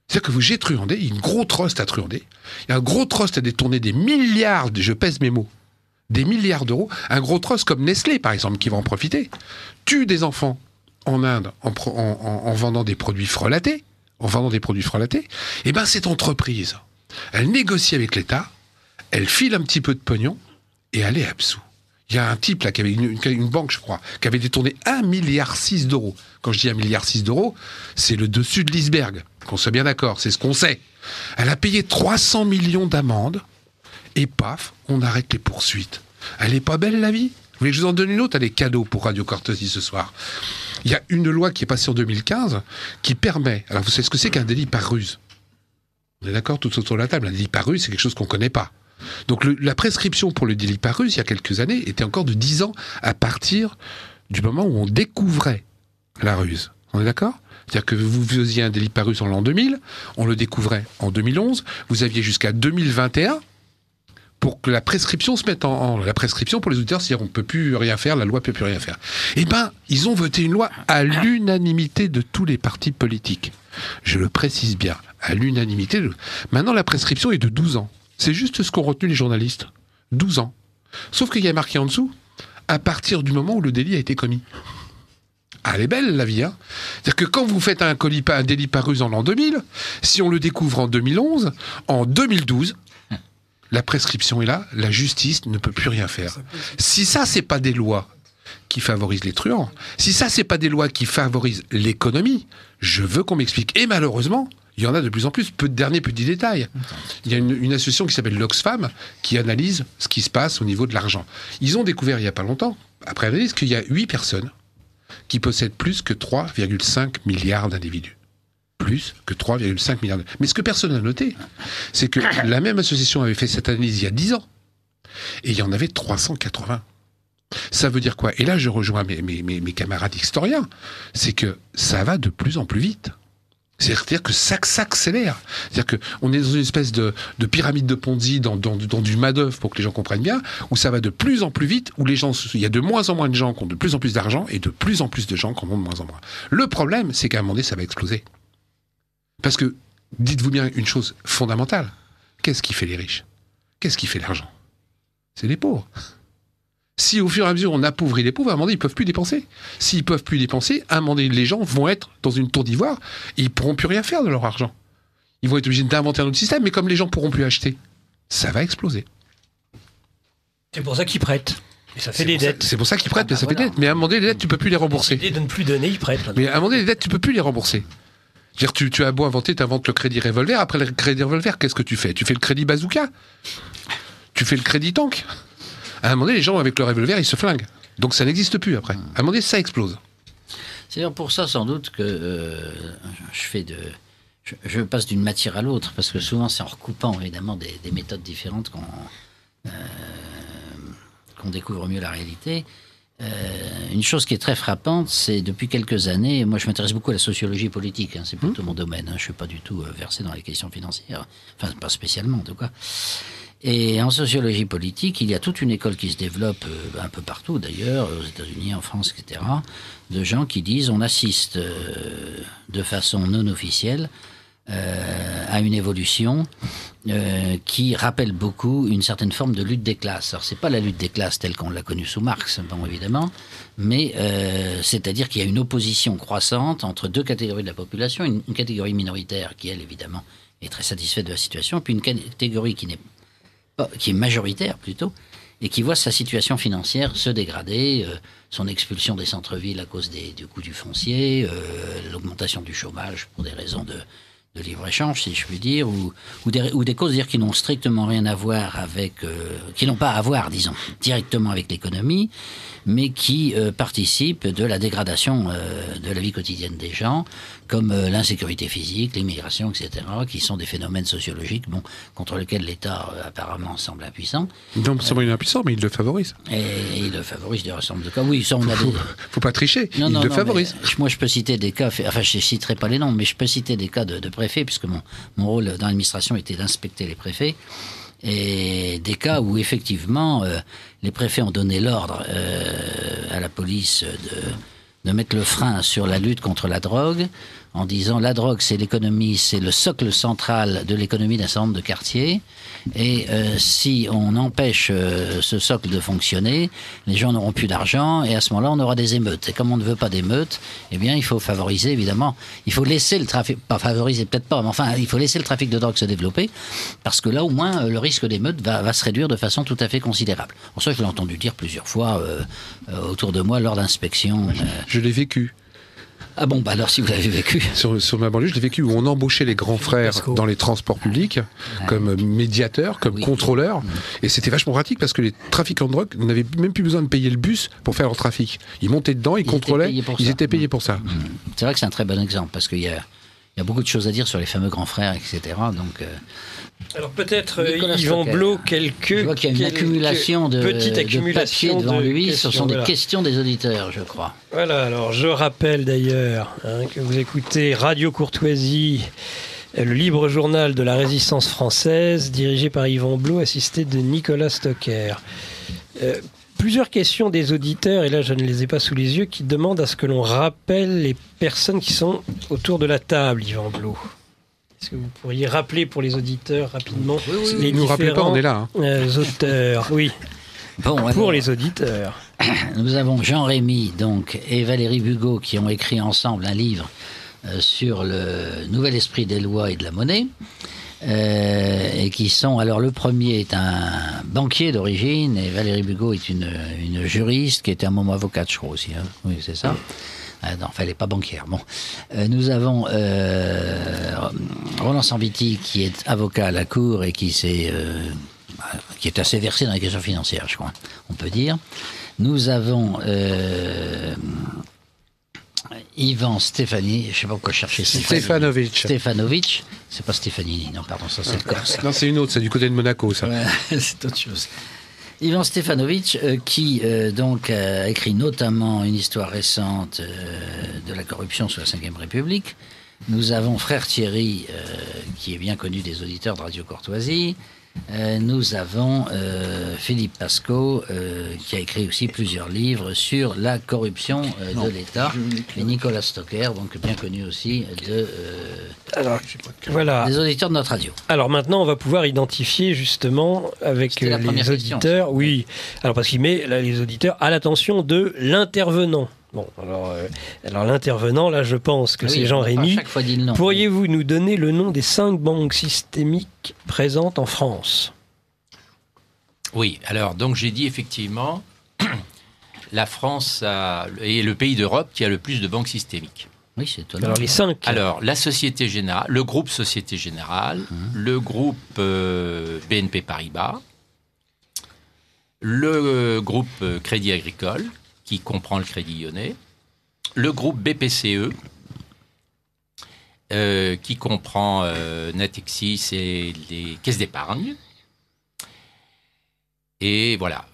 C'est-à-dire que j'ai truandé, il y a une gros trust à truander, il y a un gros trust à détourner des milliards, je pèse mes mots, des milliards d'euros, un gros trust comme Nestlé, par exemple, qui va en profiter, tue des enfants en Inde en vendant des produits frelatés, et ben cette entreprise, elle négocie avec l'État, elle file un petit peu de pognon, et elle est absous. Il y a un type là qui avait une banque, je crois, qui avait détourné 1,6 milliard d'euros. Quand je dis 1,6 milliard d'euros, c'est le dessus de l'iceberg. Qu'on soit bien d'accord, c'est ce qu'on sait. Elle a payé 300 millions d'amendes et paf, on arrête les poursuites. Elle est pas belle la vie? Vous voulez que je vous en donne une autre? Elle est cadeau pour Radio Cortosie ce soir. Il y a une loi qui est passée en 2015 qui permet... Alors vous savez ce que c'est qu'un délit par ruse? On est d'accord tout autour de la table? Un délit par ruse, c'est quelque chose qu'on ne connaît pas. Donc la prescription pour le délit par ruse, il y a quelques années, était encore de 10 ans à partir du moment où on découvrait la ruse. On est d'accord? C'est-à-dire que vous faisiez un délit par ruse en l'an 2000, on le découvrait en 2011, vous aviez jusqu'à 2021 pour que la prescription se mette la prescription pour les auditeurs, c'est-à-dire on ne peut plus rien faire, la loi ne peut plus rien faire. Eh bien, ils ont voté une loi à l'unanimité de tous les partis politiques. Je le précise bien, à l'unanimité. Maintenant, la prescription est de 12 ans. C'est juste ce qu'ont retenu les journalistes. 12 ans. Sauf qu'il y a marqué en dessous, à partir du moment où le délit a été commis. Ah, elle est belle, la vie. Hein. C'est-à-dire que quand vous faites un délit par ruse en l'an 2000, si on le découvre en 2011, en 2012, la prescription est là, la justice ne peut plus rien faire. Si ça, c'est pas des lois qui favorisent les truands, si ça, c'est pas des lois qui favorisent l'économie, je veux qu'on m'explique. Et malheureusement, il y en a de plus en plus. Dernier petit détail. Il y a une association qui s'appelle l'Oxfam qui analyse ce qui se passe au niveau de l'argent. Ils ont découvert il n'y a pas longtemps, après analyse, qu'il y a 8 personnes qui possèdent plus que 3,5 milliards d'individus. Plus que 3,5 milliards. Mais ce que personne n'a noté, c'est que la même association avait fait cette analyse il y a 10 ans. Et il y en avait 380. Ça veut dire quoi? Et là, je rejoins mes camarades historiens. C'est que ça va de plus en plus vite. C'est-à-dire que ça s'accélère. C'est-à-dire qu'on est dans une espèce de pyramide de Ponzi, dans du Madoff, pour que les gens comprennent bien, où ça va de plus en plus vite, où il y a de moins en moins de gens qui ont de plus en plus d'argent et de plus en plus de gens qui en ont de moins en moins. Le problème, c'est qu'à un moment donné, ça va exploser. Parce que, dites-vous bien une chose fondamentale. Qu'est-ce qui fait les riches? Qu'est-ce qui fait l'argent? C'est les pauvres. Si au fur et à mesure on appauvrit les pauvres, à un moment donné, ils ne peuvent plus dépenser. S'ils ne peuvent plus dépenser, à un moment donné, les gens vont être dans une tour d'ivoire et ils ne pourront plus rien faire de leur argent. Ils vont être obligés d'inventer un autre système, mais comme les gens ne pourront plus acheter, ça va exploser. C'est pour ça qu'ils prêtent. Et ça fait des dettes. C'est pour ça qu'ils prêtent, mais ça fait des dettes. Mais à un moment donné, les dettes, tu ne peux plus les rembourser. L'idée de ne plus donner, ils prêtent. Mais à un moment donné, les dettes, tu ne peux plus les rembourser. Je veux dire, tu as beau inventer, tu inventes le crédit revolver. Après le crédit revolver, qu'est-ce que tu fais? Tu fais le crédit bazooka? Tu fais le crédit tank? À un moment donné, les gens, avec le revolver, ils se flinguent. Donc ça n'existe plus après. À un moment donné, ça explose. C'est d'ailleurs pour ça, sans doute, que je passe d'une matière à l'autre, parce que souvent, c'est en recoupant, évidemment, des méthodes différentes qu'on découvre mieux la réalité. Une chose qui est très frappante, c'est depuis quelques années, moi je m'intéresse beaucoup à la sociologie politique, c'est plutôt mon domaine, je ne suis pas du tout versé dans les questions financières, enfin pas spécialement en tout cas. Et en sociologie politique, il y a toute une école qui se développe un peu partout d'ailleurs, aux États-Unis, en France, etc., de gens qui disent on assiste de façon non officielle à une évolution qui rappelle beaucoup une certaine forme de lutte des classes. Alors c'est pas la lutte des classes telle qu'on l'a connue sous Marx, bon évidemment, mais c'est-à-dire qu'il y a une opposition croissante entre deux catégories de la population, une catégorie minoritaire qui elle évidemment est très satisfaite de la situation, puis une catégorie qui est majoritaire plutôt, et qui voit sa situation financière se dégrader, son expulsion des centres-villes à cause du coût du foncier, l'augmentation du chômage pour des raisons de libre-échange, si je puis dire, ou des causes dire, qui n'ont strictement rien à voir avec, qui n'ont pas à voir, disons, directement avec l'économie, mais qui participent de la dégradation de la vie quotidienne des gens, comme l'insécurité physique, l'immigration, etc., qui sont des phénomènes sociologiques contre lesquels l'État apparemment semble impuissant. Non seulement il est impuissant, mais il le favorise. Et il le favorise dans l'ensemble de cas. Oui, ça on a faut pas tricher, il le favorise. Moi je peux citer des cas, enfin je ne citerai pas les noms, mais je peux citer des cas de préfets, puisque mon rôle dans l'administration était d'inspecter les préfets. Et des cas où effectivement les préfets ont donné l'ordre à la police de mettre le frein sur la lutte contre la drogue, en disant la drogue c'est l'économie, c'est le socle central de l'économie d'un certain nombre de quartiers, et si on empêche ce socle de fonctionner, les gens n'auront plus d'argent, et à ce moment-là on aura des émeutes. Et comme on ne veut pas d'émeutes, eh bien il faut favoriser évidemment, il faut laisser le trafic, pas favoriser peut-être pas, mais enfin il faut laisser le trafic de drogue se développer, parce que là au moins le risque d'émeute va se réduire de façon tout à fait considérable. Pour ça je l'ai entendu dire plusieurs fois autour de moi lors d'inspections. Je l'ai vécu. Ah bon, bah alors si vous l'avez vécu. Sur ma banlieue, je l'ai vécu où on embauchait les grands frères dans les transports publics comme médiateurs, comme contrôleurs. Et c'était vachement pratique parce que les trafiquants de drogue n'avaient même plus besoin de payer le bus pour faire leur trafic. Ils montaient dedans, ils contrôlaient, ils étaient payés pour ça. C'est vrai que c'est un très bon exemple parce qu'il y a beaucoup de choses à dire sur les fameux grands frères, etc. Donc, alors peut-être Yvan Blot, je vois qu'il y a une accumulation de papier devant lui. Ce sont des questions des auditeurs, je crois. Voilà, alors je rappelle d'ailleurs que vous écoutez Radio Courtoisie, le libre journal de la résistance française, dirigé par Yvan Blot, assisté de Nicolas Stocker. Plusieurs questions des auditeurs, et là je ne les ai pas sous les yeux, qui demandent à ce que l'on rappelle les personnes qui sont autour de la table, Yvan Blot. Est-ce que vous pourriez rappeler pour les auditeurs rapidement les nous rappelez pas, on est là. Auteurs, oui. Bon, pour les auditeurs. nous avons Jean Rémy donc, et Valérie Bugeaud qui ont écrit ensemble un livre sur le nouvel esprit des lois et de la monnaie. Et qui sont... Alors, le premier est un banquier d'origine, et Valérie Bugeaud est une juriste qui était un moment avocate, je crois aussi. Hein. Oui, c'est ça. Non, enfin, elle n'est pas banquière. Bon. Nous avons Roland Sambiti, qui est avocat à la Cour et qui est assez versé dans les questions financières, je crois, on peut dire. Nous avons... Yvan Stefani, je ne sais pas pourquoi chercher Stefanovic, c'est pas Stefanini, non, pardon, ça c'est le Corse. Non, c'est une autre, c'est du côté de Monaco, ça. Ouais, c'est autre chose. Yvan Stefanovic, qui donc a écrit notamment une histoire récente de la corruption sous la Ve République. Nous avons Frère Thierry, qui est bien connu des auditeurs de Radio Courtoisie. Nous avons Philippe Pascot, qui a écrit aussi plusieurs livres sur la corruption de l'État, et Nicolas Stocker, donc bien connu aussi des auditeurs de notre radio. Alors maintenant, on va pouvoir identifier justement avec les auditeurs, oui, alors parce qu'il met les auditeurs à l'attention de l'intervenant. Bon, alors l'intervenant, là, je pense que c'est Jean Rémy. Pourriez-vous nous donner le nom des 5 banques systémiques présentes en France? Oui, alors, donc j'ai dit effectivement, la France est le pays d'Europe qui a le plus de banques systémiques. Oui, c'est étonnant. Alors, les 5. Alors, la Société Générale, le groupe Société Générale, le groupe BNP Paribas, le groupe Crédit Agricole, qui comprend le Crédit Lyonnais, le groupe BPCE, qui comprend Natixis et les caisses d'épargne. Et voilà.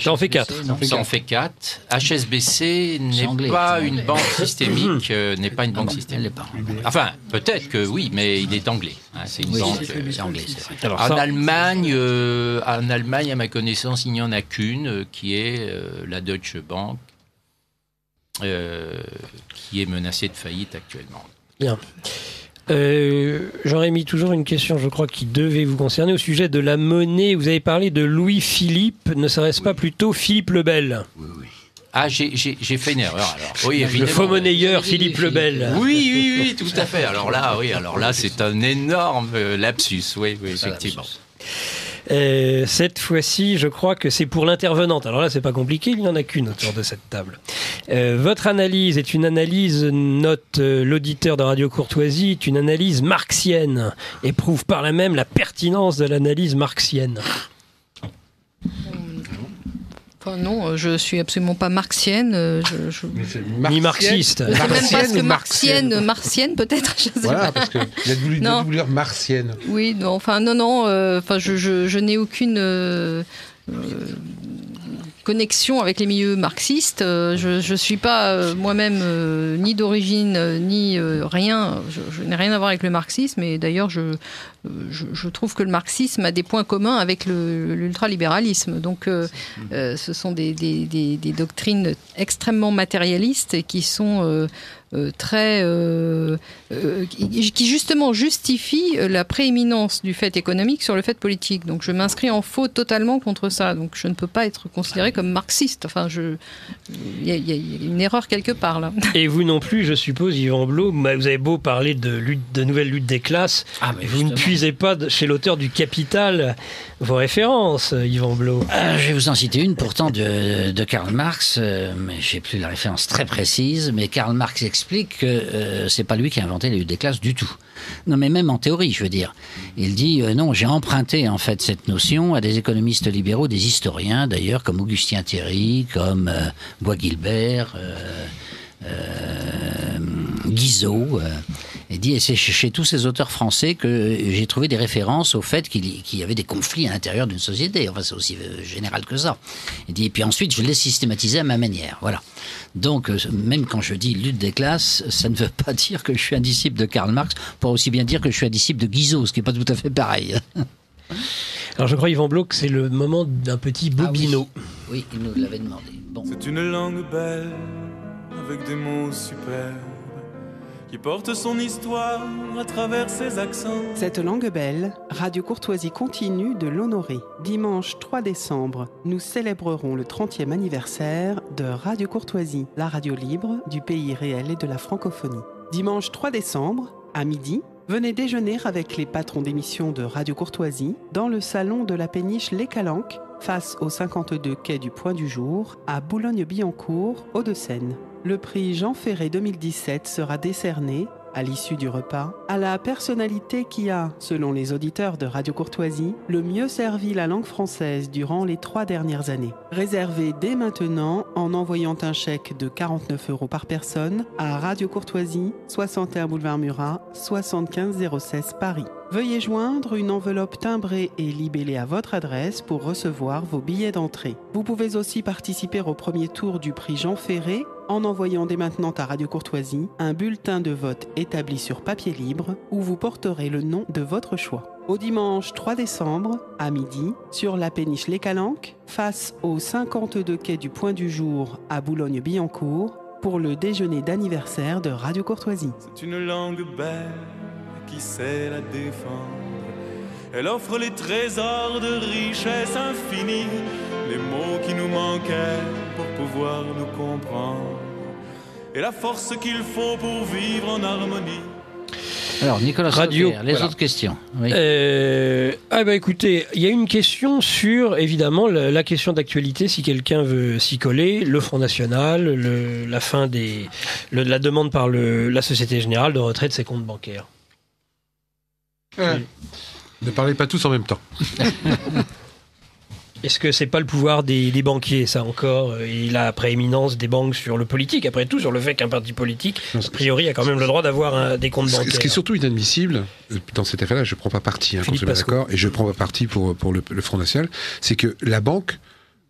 Ça en fait 4. Ça en fait 4. HSBC n'est pas une banque systémique. N'est pas une banque systémique. Enfin, peut-être que oui, mais il est anglais. Hein, c'est une banque. C'est anglais, c'est vrai. Alors, en Allemagne, à ma connaissance, il n'y en a qu'une, qui est la Deutsche Bank, qui est menacée de faillite actuellement. Bien. Jean-Rémy, toujours une question, je crois, qui devait vous concerner au sujet de la monnaie. Vous avez parlé de Louis-Philippe. Ne serait-ce pas plutôt Philippe le Bel? Oui. Ah, j'ai fait une erreur alors. Oui, le faux monnayeur Philippe le Bel. Oui, tout à fait. Alors là, c'est un énorme lapsus. Oui, effectivement. Cette fois-ci, je crois que c'est pour l'intervenante. Alors là, c'est pas compliqué, il n'y en a qu'une autour de cette table. Votre analyse est une analyse, note l'auditeur de Radio Courtoisie, est une analyse marxienne et prouve par là même la pertinence de l'analyse marxienne. Enfin, non, je suis absolument pas marxienne. Ni marxiste. Même parce que martienne peut-être. Je sais voilà, pas. parce que il a voulu dire martienne. Oui, non, enfin non. Enfin, je n'ai aucune connexion avec les milieux marxistes. Je suis pas moi-même ni d'origine ni rien. Je n'ai rien à voir avec le marxisme. Et d'ailleurs, je trouve que le marxisme a des points communs avec l'ultralibéralisme. Donc, ce sont des doctrines extrêmement matérialistes et qui sont qui justement justifient la prééminence du fait économique sur le fait politique. Donc, je m'inscris en faux totalement contre ça. Donc, je ne peux pas être considéré comme marxiste. Enfin, il y a une erreur quelque part là. Et vous non plus, je suppose, Yvan Blot. Vous avez beau parler de nouvelle lutte des classes, vous ne puisez pas chez l'auteur du Capital vos références, Yvan Blot. Je vais vous en citer une pourtant de Karl Marx, mais j'ai plus la référence très précise. Mais Karl Marx explique que c'est pas lui qui a inventé la lutte des classes du tout. Non, mais même en théorie, je veux dire. Il dit non, j'ai emprunté en fait cette notion à des économistes libéraux, des historiens d'ailleurs, comme Augustin Thierry, comme Bois-Guilbert, Guizot. Et dit, et c'est chez tous ces auteurs français que j'ai trouvé des références au fait qu'il y avait des conflits à l'intérieur d'une société. Enfin, c'est aussi général que ça. Il dit, et puis ensuite, je l'ai systématisé à ma manière. Voilà. Donc, même quand je dis lutte des classes, ça ne veut pas dire que je suis un disciple de Karl Marx, pour aussi bien dire que je suis un disciple de Guizot, ce qui n'est pas tout à fait pareil. Alors, je crois, Yvan Blot, que c'est le moment d'un petit Bobino. Oui, il nous l'avait demandé. Bon. C'est une langue belle, avec des mots superbes. qui porte son histoire à travers ses accents. Cette langue belle, Radio Courtoisie continue de l'honorer. Dimanche 3 décembre, nous célébrerons le 30e anniversaire de Radio Courtoisie, la radio libre du pays réel et de la francophonie. Dimanche 3 décembre, à midi, venez déjeuner avec les patrons d'émissions de Radio Courtoisie dans le salon de la péniche Les Calanques, face au 52 quai du Point du Jour, à Boulogne-Billancourt, Hauts-de-Seine. Le prix Jean Ferré 2017 sera décerné, à l'issue du repas, à la personnalité qui a, selon les auditeurs de Radio Courtoisie, le mieux servi la langue française durant les 3 dernières années. Réservez dès maintenant en envoyant un chèque de 49 € par personne à Radio Courtoisie, 61 boulevard Murat, 75 016 Paris. Veuillez joindre une enveloppe timbrée et libellée à votre adresse pour recevoir vos billets d'entrée. Vous pouvez aussi participer au premier tour du prix Jean Ferré en envoyant dès maintenant à Radio Courtoisie un bulletin de vote établi sur papier libre où vous porterez le nom de votre choix. Au dimanche 3 décembre, à midi, sur la péniche Les Calanques, face au 52 quai du Point du Jour à Boulogne-Billancourt, pour le déjeuner d'anniversaire de Radio Courtoisie. C'est une langue belle qui sait la défendre. Elle offre les trésors de richesse infinie, les mots qui nous manquaient pour pouvoir nous comprendre, et la force qu'il faut pour vivre en harmonie. Alors, Nicolas Radio, Sauter, les autres questions. Oui. Écoutez, il y a une question sur, évidemment, la question d'actualité, si quelqu'un veut s'y coller, le Front National, la fin la demande par la Société Générale de retrait de ses comptes bancaires. Ne parlez pas tous en même temps. Est-ce que c'est pas le pouvoir des banquiers, ça encore, et la prééminence des banques sur le politique, après tout, sur le fait qu'un parti politique, a priori, a quand même le droit d'avoir des comptes bancaires. Ce qui est surtout inadmissible, dans cette affaire-là, je ne prends pas parti, pour se mettre d'accord, et je ne prends pas parti pour le Front National, c'est que la banque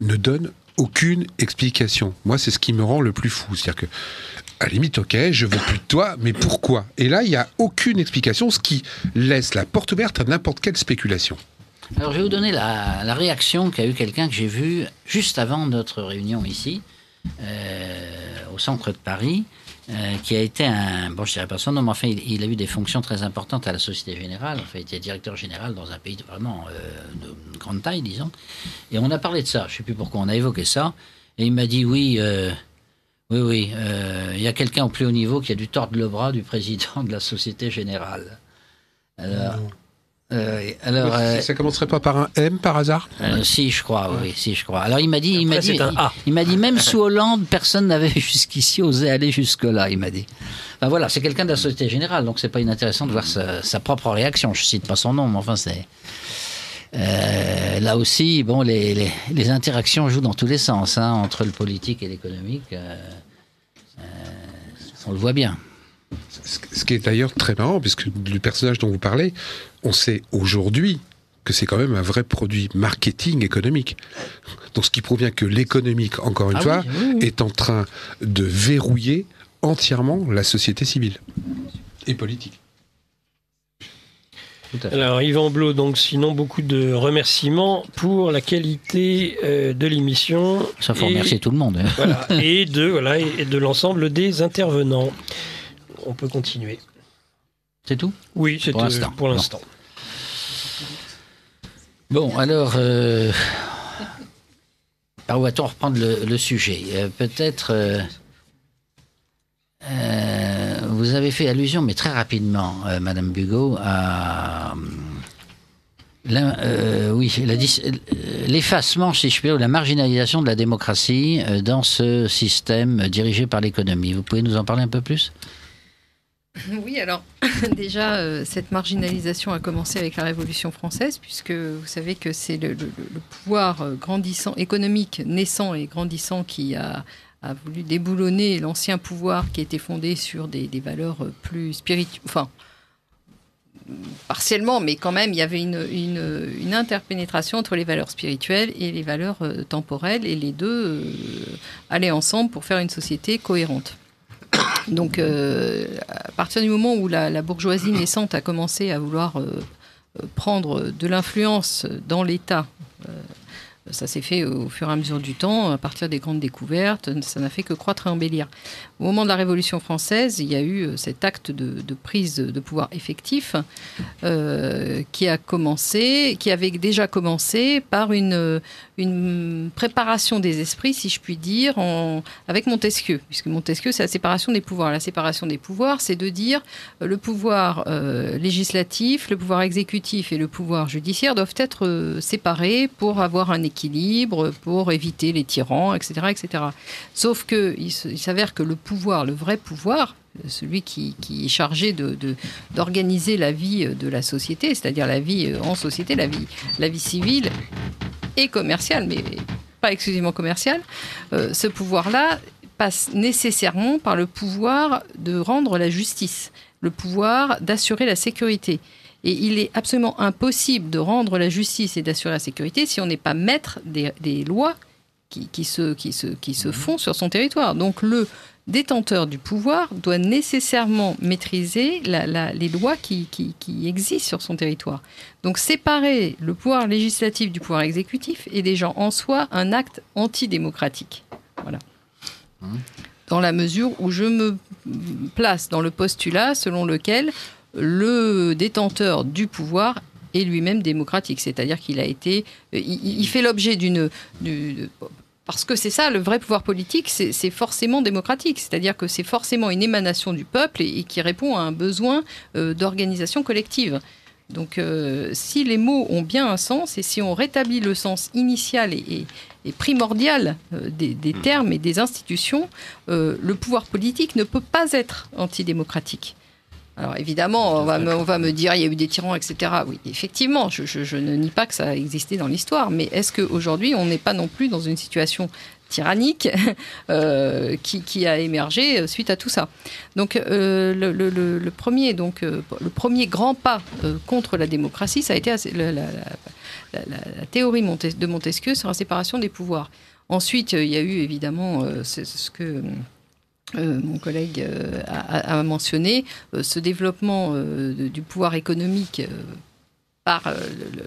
ne donne aucune explication. Moi, c'est ce qui me rend le plus fou. C'est-à-dire que, à la limite, ok, je veux plus de toi, mais pourquoi ? Et là, il n'y a aucune explication, ce qui laisse la porte ouverte à n'importe quelle spéculation. Alors, je vais vous donner la réaction qu'a eu quelqu'un que j'ai vu juste avant notre réunion ici, au centre de Paris, qui a été bon, je dirais pas son nom, mais enfin, il a eu des fonctions très importantes à la Société Générale. Enfin, il était directeur général dans un pays vraiment de grande taille, disons. Et on a parlé de ça, je ne sais plus pourquoi on a évoqué ça, et il m'a dit oui, il y a quelqu'un au plus haut niveau qui a dû tordre le bras du président de la Société Générale. Ça commencerait pas par un M par hasard ? Si, je crois, oui, si, je crois. Alors il m'a dit, même sous Hollande, personne n'avait jusqu'ici osé aller jusque-là, il m'a dit. Enfin voilà, c'est quelqu'un de la Société Générale, donc c'est pas inintéressant de voir sa propre réaction. Je cite pas son nom, mais enfin c'est. Là aussi, bon, les interactions jouent dans tous les sens, hein, entre le politique et l'économique. On le voit bien. Ce qui est d'ailleurs très marrant, puisque le personnage dont vous parlez, on sait aujourd'hui que c'est quand même un vrai produit marketing économique. Donc ce qui provient que l'économique, encore une fois, est en train de verrouiller entièrement la société civile et politique. Alors Yvan Blot, donc sinon beaucoup de remerciements pour la qualité de l'émission. Ça faut remercier tout le monde. Hein. Voilà, et de l'ensemble des intervenants. On peut continuer. C'est tout ? Oui, c'est pour l'instant. Bon, alors, par où va-t-on reprendre le sujet ? Peut-être, vous avez fait allusion, mais très rapidement, Madame Bugeaud, à l'effacement, si je puis dire, ou la marginalisation de la démocratie dans ce système dirigé par l'économie. Vous pouvez nous en parler un peu plus ? Oui, alors déjà, cette marginalisation a commencé avec la Révolution française, puisque vous savez que c'est le pouvoir grandissant, économique naissant et grandissant qui a voulu déboulonner l'ancien pouvoir qui était fondé sur des valeurs plus spirituelles, enfin, partiellement, mais quand même, il y avait une interpénétration entre les valeurs spirituelles et les valeurs temporelles, et les deux allaient ensemble pour faire une société cohérente. Donc, à partir du moment où la bourgeoisie naissante a commencé à vouloir prendre de l'influence dans l'État, Ça s'est fait au fur et à mesure du temps, à partir des grandes découvertes, ça n'a fait que croître et embellir. Au moment de la Révolution française, il y a eu cet acte de prise de pouvoir effectif qui avait déjà commencé par une préparation des esprits, si je puis dire, avec Montesquieu, puisque Montesquieu, c'est la séparation des pouvoirs. La séparation des pouvoirs, c'est de dire le pouvoir législatif, le pouvoir exécutif et le pouvoir judiciaire doivent être séparés pour avoir un équilibre, pour éviter les tyrans, etc. etc. Sauf qu'il s'avère que le pouvoir, le vrai pouvoir, celui qui est chargé d'organiser la vie de la société, c'est-à-dire la vie en société, la vie civile et commerciale, mais pas exclusivement commerciale, ce pouvoir-là passe nécessairement par le pouvoir de rendre la justice, le pouvoir d'assurer la sécurité. Et il est absolument impossible de rendre la justice et d'assurer la sécurité si on n'est pas maître des lois qui se font sur son territoire. Donc le détenteur du pouvoir doit nécessairement maîtriser les lois qui existent sur son territoire. Donc séparer le pouvoir législatif du pouvoir exécutif est déjà en soi un acte antidémocratique. Voilà. Dans la mesure où je me place dans le postulat selon lequel le détenteur du pouvoir est lui-même démocratique, c'est-à-dire qu'il a été, il fait l'objet parce que c'est ça, le vrai pouvoir politique, c'est forcément démocratique, c'est-à-dire que c'est forcément une émanation du peuple et qui répond à un besoin d'organisation collective. Donc si les mots ont bien un sens et si on rétablit le sens initial et primordial des termes et des institutions, le pouvoir politique ne peut pas être antidémocratique. Alors évidemment, on va me dire il y a eu des tyrans, etc. Oui, effectivement, je ne nie pas que ça a existé dans l'histoire, mais est-ce qu'aujourd'hui, on n'est pas non plus dans une situation tyrannique qui a émergé suite à tout ça. Donc le premier grand pas contre la démocratie, ça a été la théorie de Montesquieu sur la séparation des pouvoirs. Ensuite, il y a eu évidemment c'est ce que mon collègue a mentionné, ce développement du pouvoir économique par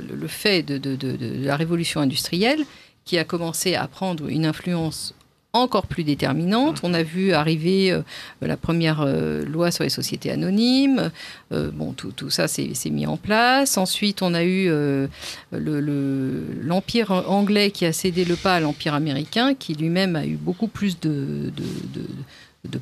le fait de la révolution industrielle qui a commencé à prendre une influence encore plus déterminante. On a vu arriver la première loi sur les sociétés anonymes. Tout ça s'est mis en place. Ensuite, on a eu l'Empire anglais qui a cédé le pas à l'Empire américain, qui lui-même a eu beaucoup plus de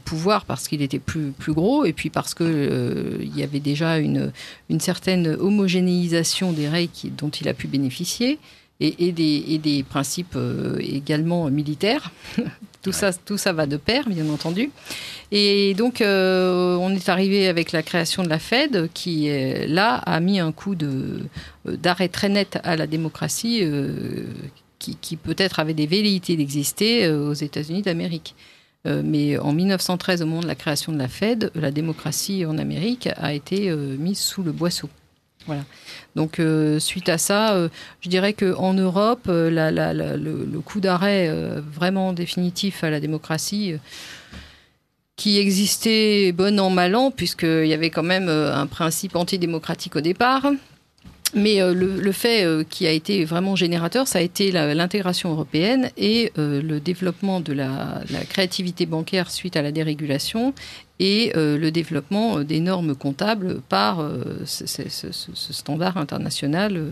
pouvoir parce qu'il était plus gros et puis parce que il y avait déjà une certaine homogénéisation des règles dont il a pu bénéficier et des principes également militaires. Tout ça va de pair, bien entendu. Et donc, on est arrivé avec la création de la Fed qui, là, a mis un coup d'arrêt très net à la démocratie qui peut-être avait des velléités d'exister aux États-Unis d'Amérique. Mais en 1913, au moment de la création de la Fed, la démocratie en Amérique a été mise sous le boisseau. Voilà. Donc, suite à ça, je dirais qu'en Europe, le coup d'arrêt vraiment définitif à la démocratie, qui existait bon an, mal an, puisqu'il y avait quand même un principe antidémocratique au départ. Mais le fait qui a été vraiment générateur, ça a été l'intégration européenne et le développement de la créativité bancaire suite à la dérégulation et le développement des normes comptables par ce standard international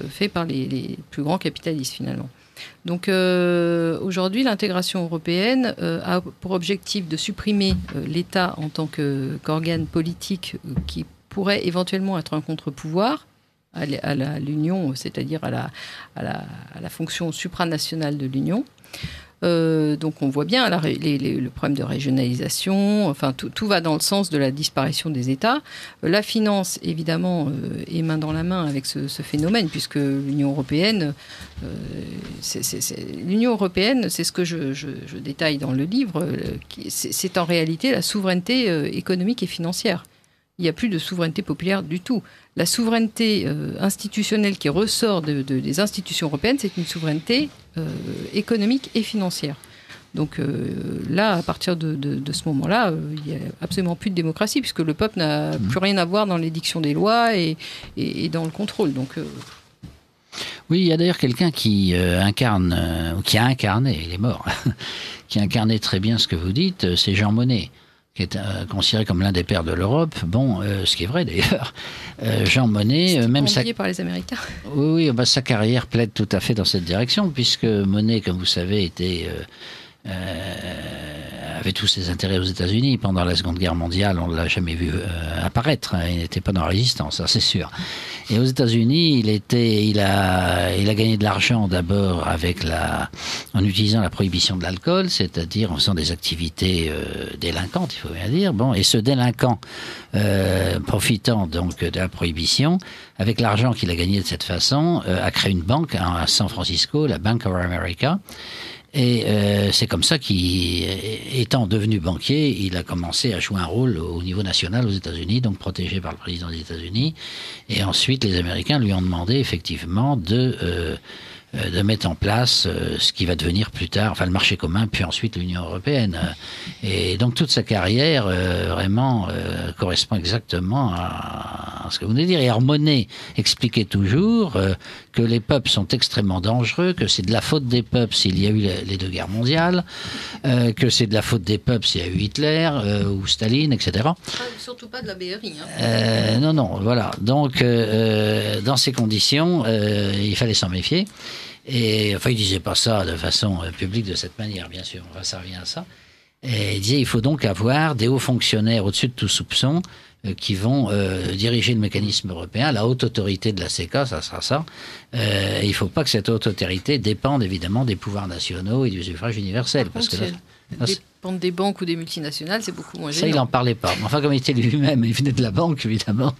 fait par les plus grands capitalistes finalement. Donc aujourd'hui, l'intégration européenne a pour objectif de supprimer l'État en tant qu'organe politique qui pourrait éventuellement être un contre-pouvoir à l'Union, c'est-à-dire à la fonction supranationale de l'Union. Donc on voit bien le problème de régionalisation, enfin tout va dans le sens de la disparition des États. La finance, évidemment, est main dans la main avec ce phénomène, puisque l'Union européenne, c'est ce que je détaille dans le livre, c'est en réalité la souveraineté économique et financière. Il n'y a plus de souveraineté populaire du tout. La souveraineté institutionnelle qui ressort des institutions européennes, c'est une souveraineté économique et financière. Donc là, à partir de ce moment-là, il n'y a absolument plus de démocratie, puisque le peuple n'a plus rien à voir dans l'édiction des lois et dans le contrôle. Donc, Oui, il y a d'ailleurs quelqu'un qui qui a incarné, il est mort, qui a incarné très bien ce que vous dites, c'est Jean Monnet, qui est considéré comme l'un des pères de l'Europe. Bon, ce qui est vrai d'ailleurs. Jean Monnet, même par les Américains. Oui, sa carrière plaide tout à fait dans cette direction, puisque Monnet, comme vous savez, avait tous ses intérêts aux États-Unis. Pendant la Seconde Guerre mondiale, on ne l'a jamais vu apparaître. Il n'était pas dans la résistance, ça c'est sûr. Et aux États-Unis, il a gagné de l'argent d'abord en utilisant la prohibition de l'alcool, c'est-à-dire en faisant des activités délinquantes, il faut bien dire. Bon, et ce délinquant, profitant donc de la prohibition, avec l'argent qu'il a gagné de cette façon, a créé une banque à San Francisco, la Bank of America. Et c'est comme ça qu'étant devenu banquier, il a commencé à jouer un rôle au niveau national aux États-Unis, donc protégé par le président des États-Unis. Et ensuite, les Américains lui ont demandé effectivement de mettre en place ce qui va devenir plus tard, le marché commun, puis ensuite l'Union européenne. Et donc toute sa carrière vraiment correspond exactement à ce que vous venez de dire. Et Monnet expliquait toujours que les peuples sont extrêmement dangereux, que c'est de la faute des peuples s'il y a eu les 2 guerres mondiales, que c'est de la faute des peuples s'il y a eu Hitler ou Staline, etc. Surtout pas de la BRI. Non, voilà. Donc, dans ces conditions, il fallait s'en méfier. Et il disait pas ça de façon publique de cette manière, bien sûr. Ça revient à ça. Et il disait il faut donc avoir des hauts fonctionnaires au-dessus de tout soupçon qui vont diriger le mécanisme européen. La haute autorité de la CECA, ça sera ça. Il ne faut pas que cette haute autorité dépende évidemment des pouvoirs nationaux et du suffrage universel. Parce que dépendre des banques ou des multinationales, c'est beaucoup moins gênant. Ça, il n'en parlait pas. Enfin, comme il était lui-même, il venait de la banque, évidemment.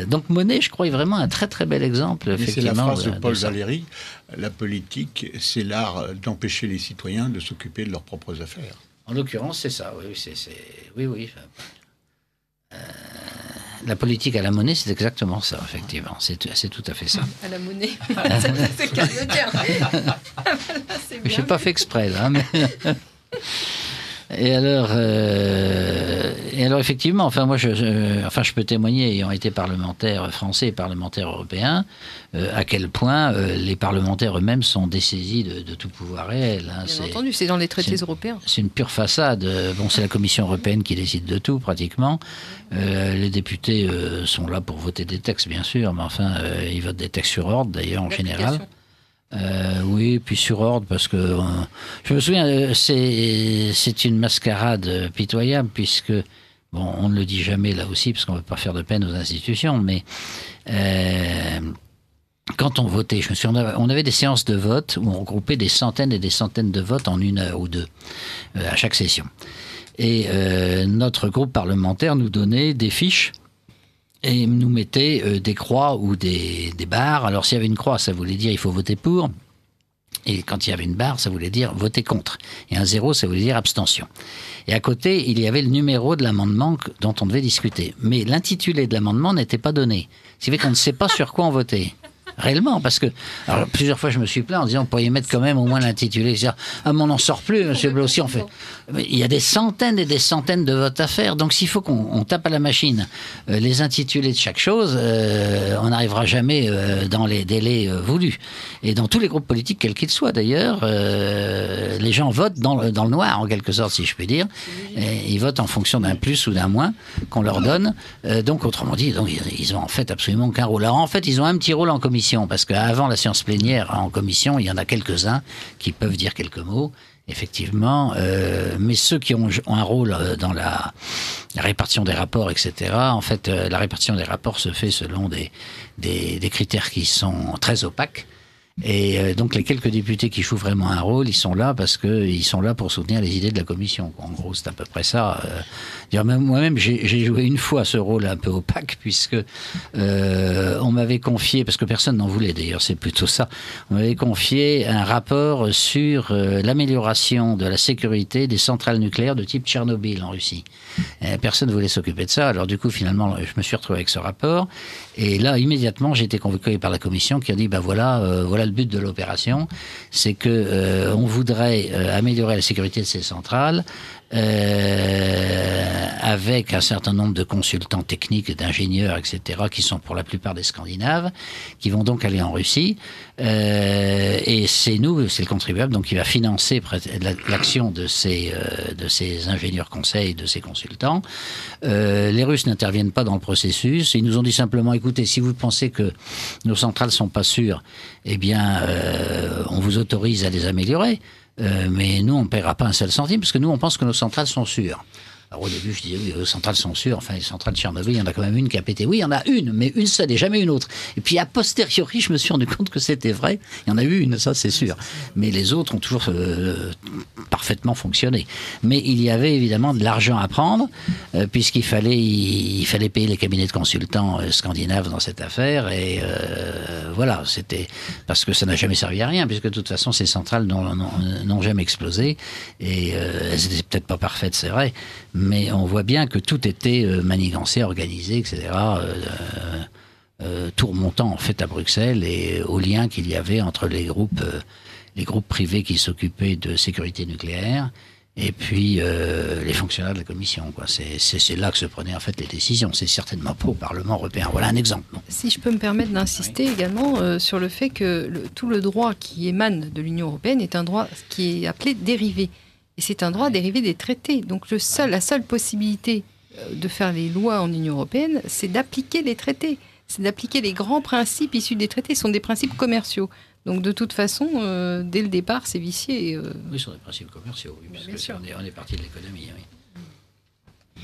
Donc Monnet, je crois, est vraiment un très très bel exemple. C'est la phrase de Paul Valéry, la politique, c'est l'art d'empêcher les citoyens de s'occuper de leurs propres affaires. En l'occurrence, c'est ça, oui. La politique à la monnaie, c'est exactement ça, effectivement. C'est tout à fait ça. À la monnaie, c'est le cas de le dire. Je n'ai pas fait exprès, là. Mais... Et alors, effectivement, moi, je peux témoigner, ayant été parlementaire français et parlementaire européen, à quel point les parlementaires eux-mêmes sont dessaisis de tout pouvoir réel. Bien entendu, c'est dans les traités européens. C'est une pure façade. Bon, c'est la Commission européenne qui décide de tout, pratiquement. Les députés sont là pour voter des textes, bien sûr, mais enfin, ils votent des textes sur ordre, d'ailleurs, en général. Oui, puis sur ordre, parce que je me souviens, c'est une mascarade pitoyable, puisque, bon, on ne le dit jamais là aussi, parce qu'on ne veut pas faire de peine aux institutions, mais quand on votait, je me souviens, on avait des séances de vote où on regroupait des centaines et des centaines de votes en 1 heure ou 2 à chaque session. Et notre groupe parlementaire nous donnait des fiches et nous mettait des croix ou des barres. Alors s'il y avait une croix, ça voulait dire il faut voter pour. Et quand il y avait une barre, ça voulait dire voter contre. Et un 0, ça voulait dire abstention. Et à côté, il y avait le numéro de l'amendement dont on devait discuter. Mais l'intitulé de l'amendement n'était pas donné. Ce qui fait qu'on ne sait pas sur quoi on votait. Réellement, parce que alors, plusieurs fois je me suis plaint en disant on pourrait y mettre quand même au moins l'intitulé. C'est-à-dire, mais on n'en sort plus, monsieur Blossi, on fait. Mais il y a des centaines et des centaines de votes à faire, donc s'il faut qu'on tape à la machine les intitulés de chaque chose, on n'arrivera jamais dans les délais voulus. Et dans tous les groupes politiques, quels qu'ils soient d'ailleurs, les gens votent dans le noir, en quelque sorte, si je puis dire. Et ils votent en fonction d'un plus ou d'un moins qu'on leur donne. Donc, autrement dit, donc, ils ont en fait absolument aucun rôle. Alors en fait, ils ont un petit rôle en commission, parce qu'avant la séance plénière en commission, il y en a quelques-uns qui peuvent dire quelques mots, effectivement, mais ceux qui ont un rôle dans la répartition des rapports, etc., en fait, la répartition des rapports se fait selon des critères qui sont très opaques. Et donc les quelques députés qui jouent vraiment un rôle, ils sont là parce qu'ils sont là pour soutenir les idées de la commission. En gros, c'est à peu près ça. Moi-même, j'ai joué une fois ce rôle un peu opaque, puisque on m'avait confié, parce que personne n'en voulait d'ailleurs, c'est plutôt ça, on m'avait confié un rapport sur l'amélioration de la sécurité des centrales nucléaires de type Tchernobyl en Russie. Personne ne voulait s'occuper de ça, alors du coup, finalement, je me suis retrouvé avec ce rapport, et là, immédiatement, j'ai été convoqué par la commission qui a dit, voilà le le but de l'opération, c'est que on voudrait améliorer la sécurité de ces centrales avec un certain nombre de consultants techniques et d'ingénieurs, etc., qui sont pour la plupart des Scandinaves, qui vont donc aller en Russie. Et c'est nous, c'est le contribuable, donc qui va financer l'action de ces ingénieurs conseils, de ces consultants. Les Russes n'interviennent pas dans le processus. Ils nous ont dit simplement, écoutez, si vous pensez que nos centrales sont pas sûres, eh bien, on vous autorise à les améliorer. Mais nous, on ne paiera pas un seul centime, parce que nous, on pense que nos centrales sont sûres. Alors au début, je disais, oui, les centrales sont sûres. Enfin, les centrales de Tchernobyl, il y en a quand même une qui a pété. Oui, il y en a une, mais une seule et jamais une autre. Et puis, a posteriori, je me suis rendu compte que c'était vrai. Il y en a eu une, ça, c'est sûr. Mais les autres ont toujours parfaitement fonctionné. Mais il y avait évidemment de l'argent à prendre, puisqu'il fallait payer les cabinets de consultants scandinaves dans cette affaire. Et voilà, c'était parce que ça n'a jamais servi à rien, puisque de toute façon, ces centrales n'ont jamais explosé. Et elles n'étaient peut-être pas parfaites, c'est vrai. Mais on voit bien que tout était manigancé, organisé, etc. Tout remontant en fait à Bruxelles et au lien qu'il y avait entre les groupes privés qui s'occupaient de sécurité nucléaire et puis les fonctionnaires de la Commission, quoi. C'est là que se prenaient en fait les décisions. C'est certainement pas au Parlement européen. Voilà un exemple. Non. Si je peux me permettre d'insister également sur le fait que tout le droit qui émane de l'Union européenne est un droit qui est appelé dérivé. Et c'est un droit dérivé des traités. Donc la seule possibilité de faire les lois en Union européenne, c'est d'appliquer les traités. C'est d'appliquer les grands principes issus des traités. Ce sont des principes commerciaux. Donc de toute façon, dès le départ, c'est vicié. Oui, ce sont des principes commerciaux, oui, parce qu'on est parti de l'économie. Oui.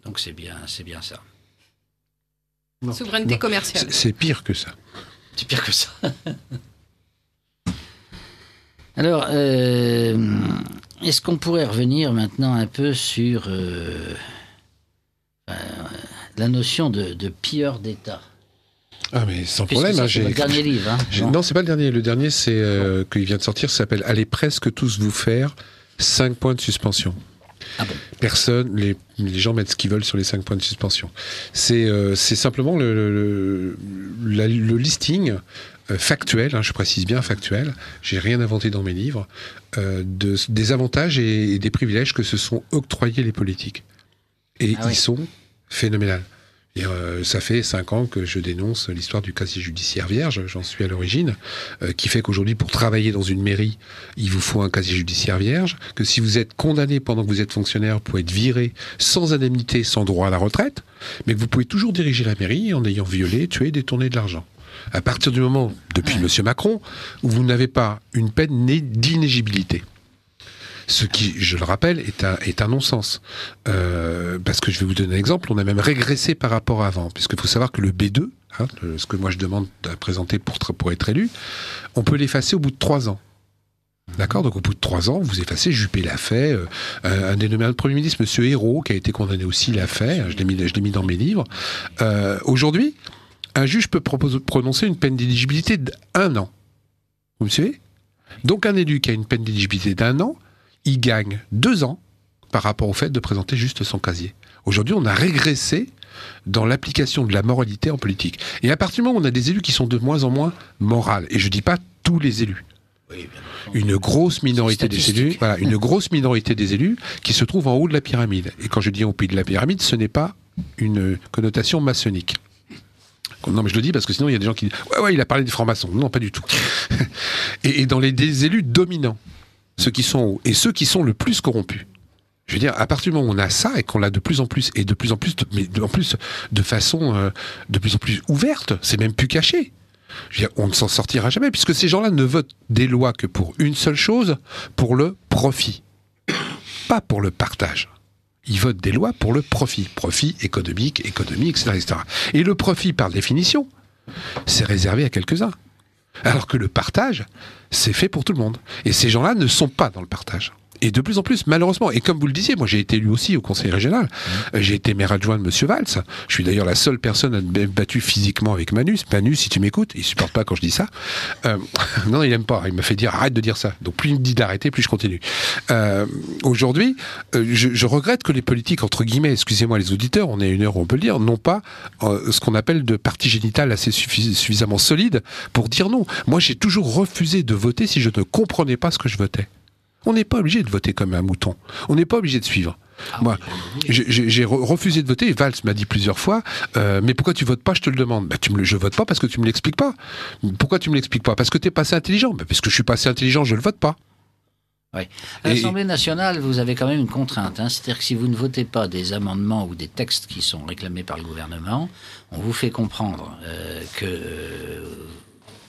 Donc c'est bien ça. Non. Souveraineté commerciale. C'est pire que ça. C'est pire que ça. Alors, est-ce qu'on pourrait revenir maintenant un peu sur la notion de pilleur d'État ? Ah, mais sans problème. C'est le dernier livre. Hein, non, c'est pas le dernier. Le dernier, c'est qu'il vient de sortir, ça s'appelle « Allez presque tous vous faire 5 points de suspension ». Ah bon. Personne, les gens mettent ce qu'ils veulent sur les 5 points de suspension. C'est simplement le listing factuel, hein, je précise bien factuel, j'ai rien inventé dans mes livres, des avantages et des privilèges que se sont octroyés les politiques. Et ils sont phénoménaux. Ça fait 5 ans que je dénonce l'histoire du casier judiciaire vierge, j'en suis à l'origine, qui fait qu'aujourd'hui, pour travailler dans une mairie, il vous faut un casier judiciaire vierge, que si vous êtes condamné pendant que vous êtes fonctionnaire, vous pouvez être viré sans indemnité, sans droit à la retraite, mais que vous pouvez toujours diriger la mairie en ayant violé, tué, détourné de l'argent. À partir du moment, depuis M. Macron, où vous n'avez pas une peine d'inéligibilité. Ce qui, je le rappelle, est un non-sens. Parce que je vais vous donner un exemple, on a même régressé par rapport à avant. Puisqu'il faut savoir que le B2, hein, ce que moi je demande à présenter pour être élu, on peut l'effacer au bout de 3 ans. D'accord ? Donc au bout de 3 ans, vous effacez, Juppé l'a fait, un dénommé Premier ministre, M. Hérault, qui a été condamné aussi, l'a fait, je l'ai mis dans mes livres. Aujourd'hui, un juge peut prononcer une peine d'éligibilité d'1 an. Vous me suivez ? Donc un élu qui a une peine d'éligibilité d'1 an, il gagne 2 ans par rapport au fait de présenter juste son casier. Aujourd'hui, on a régressé dans l'application de la moralité en politique. Et à partir du moment où on a des élus qui sont de moins en moins morales, et je ne dis pas tous les élus, une grosse minorité des élus, voilà, une grosse minorité des élus qui se trouvent en haut de la pyramide. Et quand je dis en haut de la pyramide, ce n'est pas une connotation maçonnique. Non, mais je le dis parce que sinon il y a des gens qui disent ouais, il a parlé des francs-maçons. Non, pas du tout. et dans des élus dominants, ceux qui sont hauts et ceux qui sont le plus corrompus. Je veux dire, à partir du moment où on a ça et qu'on l'a de plus en plus et de plus en plus, mais en plus de façon de plus en plus ouverte, c'est même plus caché. Je veux dire, on ne s'en sortira jamais puisque ces gens-là ne votent des lois que pour une seule chose, pour le profit, pas pour le partage. Ils votent des lois pour le profit économique, etc., etc. Et le profit, par définition, c'est réservé à quelques-uns. Alors que le partage, c'est fait pour tout le monde. Et ces gens-là ne sont pas dans le partage. Et de plus en plus, malheureusement. Et comme vous le disiez, moi j'ai été élu aussi au conseil régional. J'ai été maire adjoint de Monsieur Valls. Je suis d'ailleurs la seule personne à me battu physiquement avec Manu. Manu, si tu m'écoutes, il supporte pas quand je dis ça. Non, il aime pas. Il me fait dire arrête de dire ça. Donc plus il me dit d'arrêter, plus je continue. Aujourd'hui, je regrette que les politiques, entre guillemets, excusez-moi les auditeurs, on est à une heure où on peut le dire, n'ont pas ce qu'on appelle de partie génitale assez suffisamment solide pour dire non. Moi j'ai toujours refusé de voter si je ne comprenais pas ce que je votais. On n'est pas obligé de voter comme un mouton. On n'est pas obligé de suivre. Moi, j'ai refusé de voter. Valls m'a dit plusieurs fois, mais pourquoi tu votes pas? Je te le demande. Je vote pas parce que tu me l'expliques pas. Pourquoi tu me l'expliques pas? Parce que tu es pas assez intelligent. Parce que je suis pas assez intelligent, je le vote pas. Oui. À l'Assemblée nationale, vous avez quand même une contrainte. C'est-à-dire que si vous ne votez pas des amendements ou des textes qui sont réclamés par le gouvernement, on vous fait comprendre que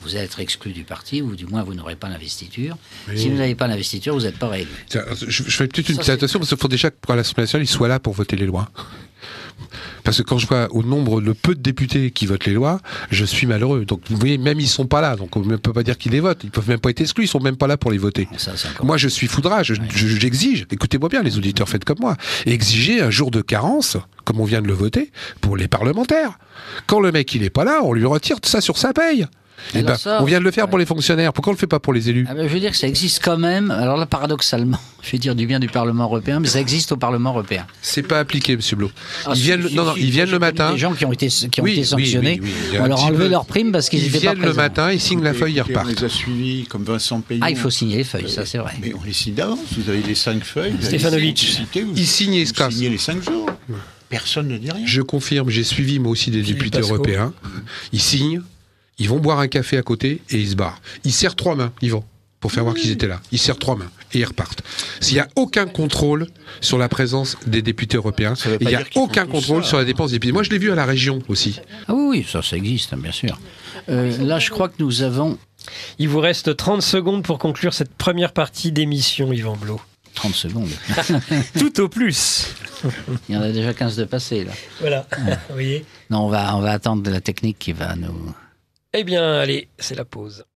vous allez être exclu du parti, ou du moins vous n'aurez pas l'investiture. Oui. Si vous n'avez pas l'investiture, vous n'êtes pas réélu. Je fais peut-être une petite attention, parce qu'il faut déjà qu'à l'Assemblée nationale, ils soient là pour voter les lois. Parce que quand je vois au nombre, le peu de députés qui votent les lois, je suis malheureux. Donc vous voyez, même ils sont pas là, donc on ne peut pas dire qu'ils les votent. Ils peuvent même pas être exclus, ils sont même pas là pour les voter. Moi, je suis foudrage, j'exige. Écoutez-moi bien, les auditeurs, faites comme moi. Exiger un jour de carence, comme on vient de le voter, pour les parlementaires. Quand le mec il est pas là, on lui retire ça sur sa paye. On vient de le faire pour les fonctionnaires. Pourquoi on le fait pas pour les élus? Je veux dire que ça existe quand même. Alors là, paradoxalement, je vais dire du bien du Parlement européen, mais ça existe au Parlement européen. C'est pas appliqué, Monsieur Blot. Ils viennent le matin. Des gens qui ont été sanctionnés, on leur a enlevé leur prime parce qu'ils étaient pas présents. Ils viennent le matin, ils signent la feuille, ils repartent. On les a suivis comme Vincent Payon. Ah, il faut signer les feuilles, ça c'est vrai. Mais on les signe d'avance. Vous avez les 5 feuilles. Stefanovic. Ils signent et ils se cassent. Signez les 5 jours. Personne ne dit rien. Je confirme, j'ai suivi moi aussi des députés européens. Ils signent. Ils vont boire un café à côté et ils se barrent. Ils serrent 3 mains, ils vont, pour faire voir qu'ils étaient là. Ils serrent 3 mains et ils repartent. S'il n'y a aucun contrôle sur la présence des députés européens, il n'y a aucun contrôle sur la dépense des députés. Moi, je l'ai vu à la région aussi. Ah oui, ça existe, bien sûr. Là, je crois que nous avons... Il vous reste 30 secondes pour conclure cette première partie d'émission, Yvan Blot. 30 secondes. Tout au plus. Il y en a déjà 15 de passés, là. Voilà, vous voyez. Non, on va attendre de la technique qui va nous... Eh bien, allez, c'est la pause.